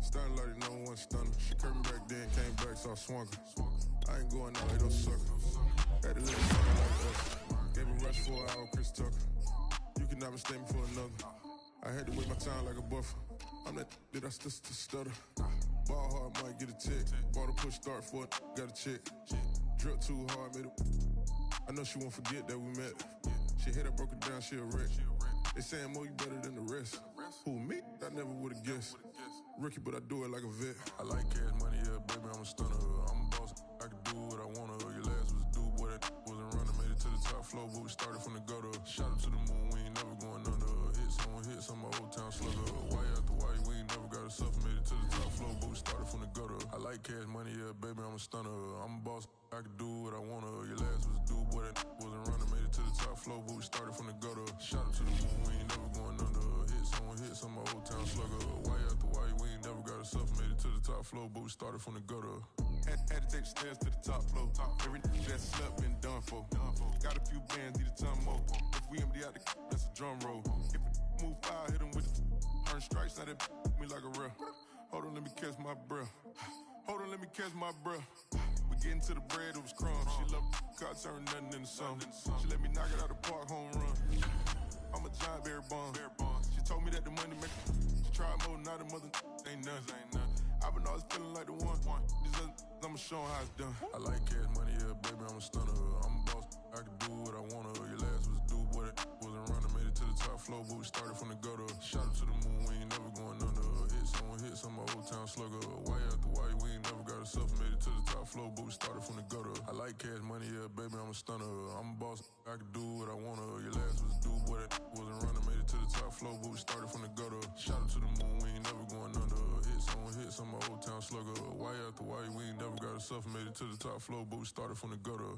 Starting like no one stunner. She curved back then, came back, so I swung her. I ain't going out like those suckers. Had to live something like us. Gave a rush for an hour, Chris Tucker. You can never stay me for another. I had to wait my time like a buffer. I'm that I still stutter. Ball hard, might get a tick. Bought a push start for it, got a chick. Drip too hard, made it. I know she won't forget that we met. She hit, I broke it down, she a wreck. They saying, Mo, you better than the rest. Who, me? I never would've guessed. Rookie, but I do it like a vet. I like cash money, yeah, baby, I'm a stunner. I'm a boss, I can do what I wanna. Your last was a dude, boy, that wasn't running, made it to the top floor, but we started from the gutter. Shot it to the moon, we ain't never going under. Hit some old town slugger. Why after why, we ain't never got us up, made it to the top floor, but we started from the gutter. I like cash money, yeah, baby, I'm a stunner. I'm a boss, I can do what I wanna. Your last was a dude, boy, that wasn't running, made it to the top floor, but we started from the gutter. Shot it to the moon, we ain't never going under. Hit some old town slugger. Why after why, we ain't never got us up, made it to the top floor, but we started from the gutter. Had to take the stairs to the top floor. Every that slept been done for. Got a few bands, need a ton more. If we empty out the that's a drum roll. If it move fire, hit him with the earn strikes, now that me like a real. Hold on, let me catch my breath. Hold on, let me catch my breath. We getting to the bread, it was crumbs. She loved car, turn nothing into something. She let me knock it out the park, home run. I'm a giant bear bond. She told me that the money make she tried more, not a mother ain't nothing. I've been always feeling like the one. I'ma show how it's done. I like cash money, yeah, baby, I'm a stunner. I'm a boss, I can do what I wanna. Your last was a dude, boy, that wasn't running, made it to the top floor, but we started from the gutter. Shot it to the moon, we ain't never going under. Hit some old town slugger. Why after why, we ain't never got us up, made it to the top floor, but we started from the gutter. I like cash money, yeah, baby, I'm a stunner. I'm a boss, I can do what I wanna. Your last was a dude, boy, that wasn't running, made it to the top floor, but we started from the gutter. Shot it to the moon, we ain't never going under. Hit some old town slugger. Why after why, we ain't never got us up, made it to the top floor, but we started from the gutter.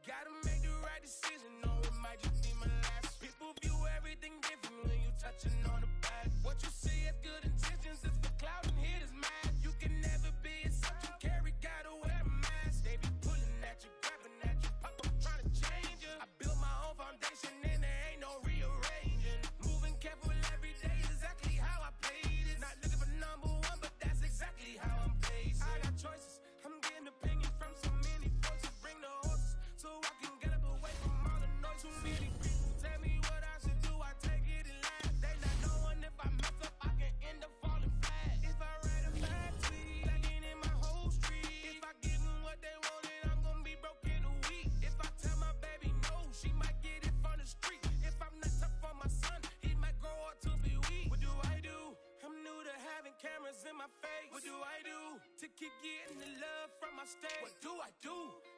Gotta make the right decision, no, it might just be my last. People view everything different when you touching on the back. What you see as good intentions is for clout and hitters mad. You can never be a subject carry, gotta wear a mask. They be pulling at you, grabbing at you, pop up trying to change you. I built my own foundation and there ain't no rearranging. Moving careful every day is exactly how I played it. Not looking for number one, but that's exactly how I'm placed. I got choices, I'm getting opinions from so many folks. Bring the horses so I can get up away from all the noise. Too many people tell me what I should do, I take it and laugh. They not knowing if I mess up, I can end up falling flat. If I write a bad What do I do to keep getting the love from my state? What do I do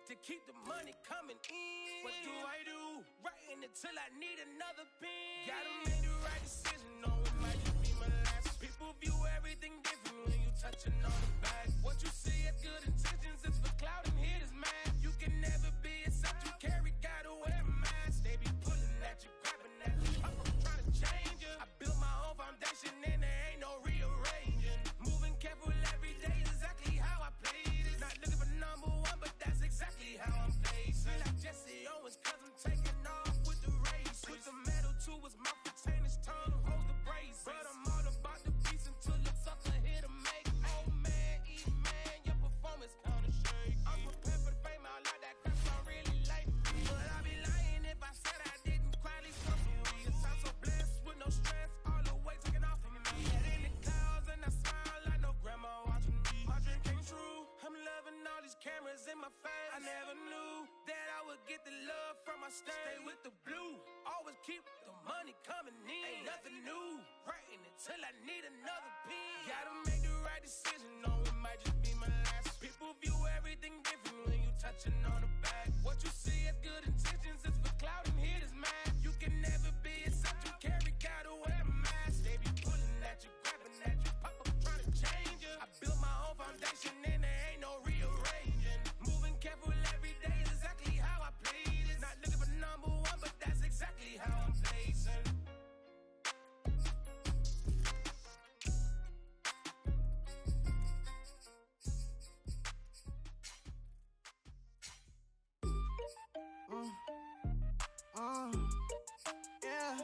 to keep the money coming in? What do I do? Writing it till I need another pen. Gotta make the right decision, no, it might just be my last. People view everything different when you touching on the back. What you see as good intentions is for cloud and hit is mad. You can never be except you carry, gotta wear a mask. They be pulling at you, grabbing at you. I'm trying to change you. I built my own foundation and there ain't no rearranging. Moving careful every day is exactly how I play this. Not looking for number one, but that's exactly how I'm placed. Feel like Jesse Owens, cause I'm taking off with the race. Put the metal to his mouth, retain his tongue, hold the brace. But I'm all about the beats until the sucker hit a make. Oh man, eat man, your performance kinda shake. I'm prepared for the fame, I like that crap, so I really like me. But I'd be lying if I said I didn't quietly suffer. Cause I'm so blessed with no stress, all the weight taken off of me. Head in the clouds and I smile like no grandma watching me. My dream came true, I'm loving all these cameras in my face. I never knew that I would get the love from my state. Stay with the blue, always keep the money coming in. Ain't nothing new, writing it till I need another pen. Gotta make the right decision, no, it might just be my last. People view everything different when you touching on the back. What you see as good intentions is for cloud and hit is mad. You can never be except you carry, gotta wear a mask. They be pulling at you, grabbing at you, pop up trying to change you. I built my own foundation and there ain't no rearranging. Moving careful every day is exactly how I play this. Not looking for number one, but that's exactly how I'm placing. Yeah.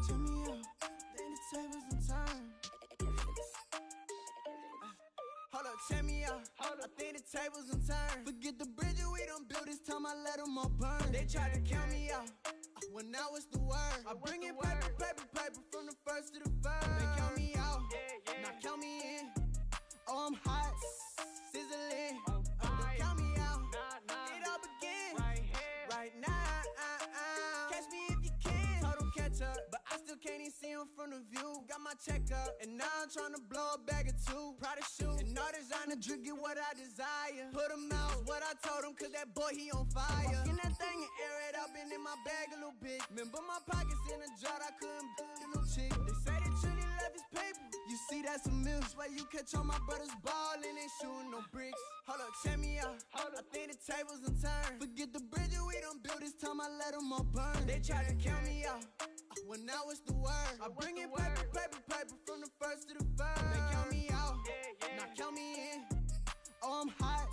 Turn me up, then the tables and turn. Hold up, check me out. I think the tables and turn. Forget the bridges we done built, this time I let them all burn. They tried to count me out, when now it's the word. I bring in paper, paper, paper from the first to the third. They count me out, now count me in. Oh, I'm hot, sizzling. Don't count me out, it all begins right now. Catch me if you can. Told them catch up, but I still can't even see them from the view. Got my check up, and now I'm trying to blow a bag of two. Proud of shoe, and all designer drip, get what I desire. Put him out, what I told him, cause that boy, he on fire. Walking that thing and air it out, been in my bag a little bit. Remember my pockets in a jar, I couldn't get no chick. They say that Trinity left his paper. You see, that's a miss. Where you catch all my brothers ballin', ain't shooting no bricks. Hold up, check me out. I think the tables and turn. Forget the bridges we done built, this time I let them all burn. They try to count me out, when now it's the word. I bring in paper, paper, paper from the first to the third. They count me out, now count me in. Oh, I'm hot,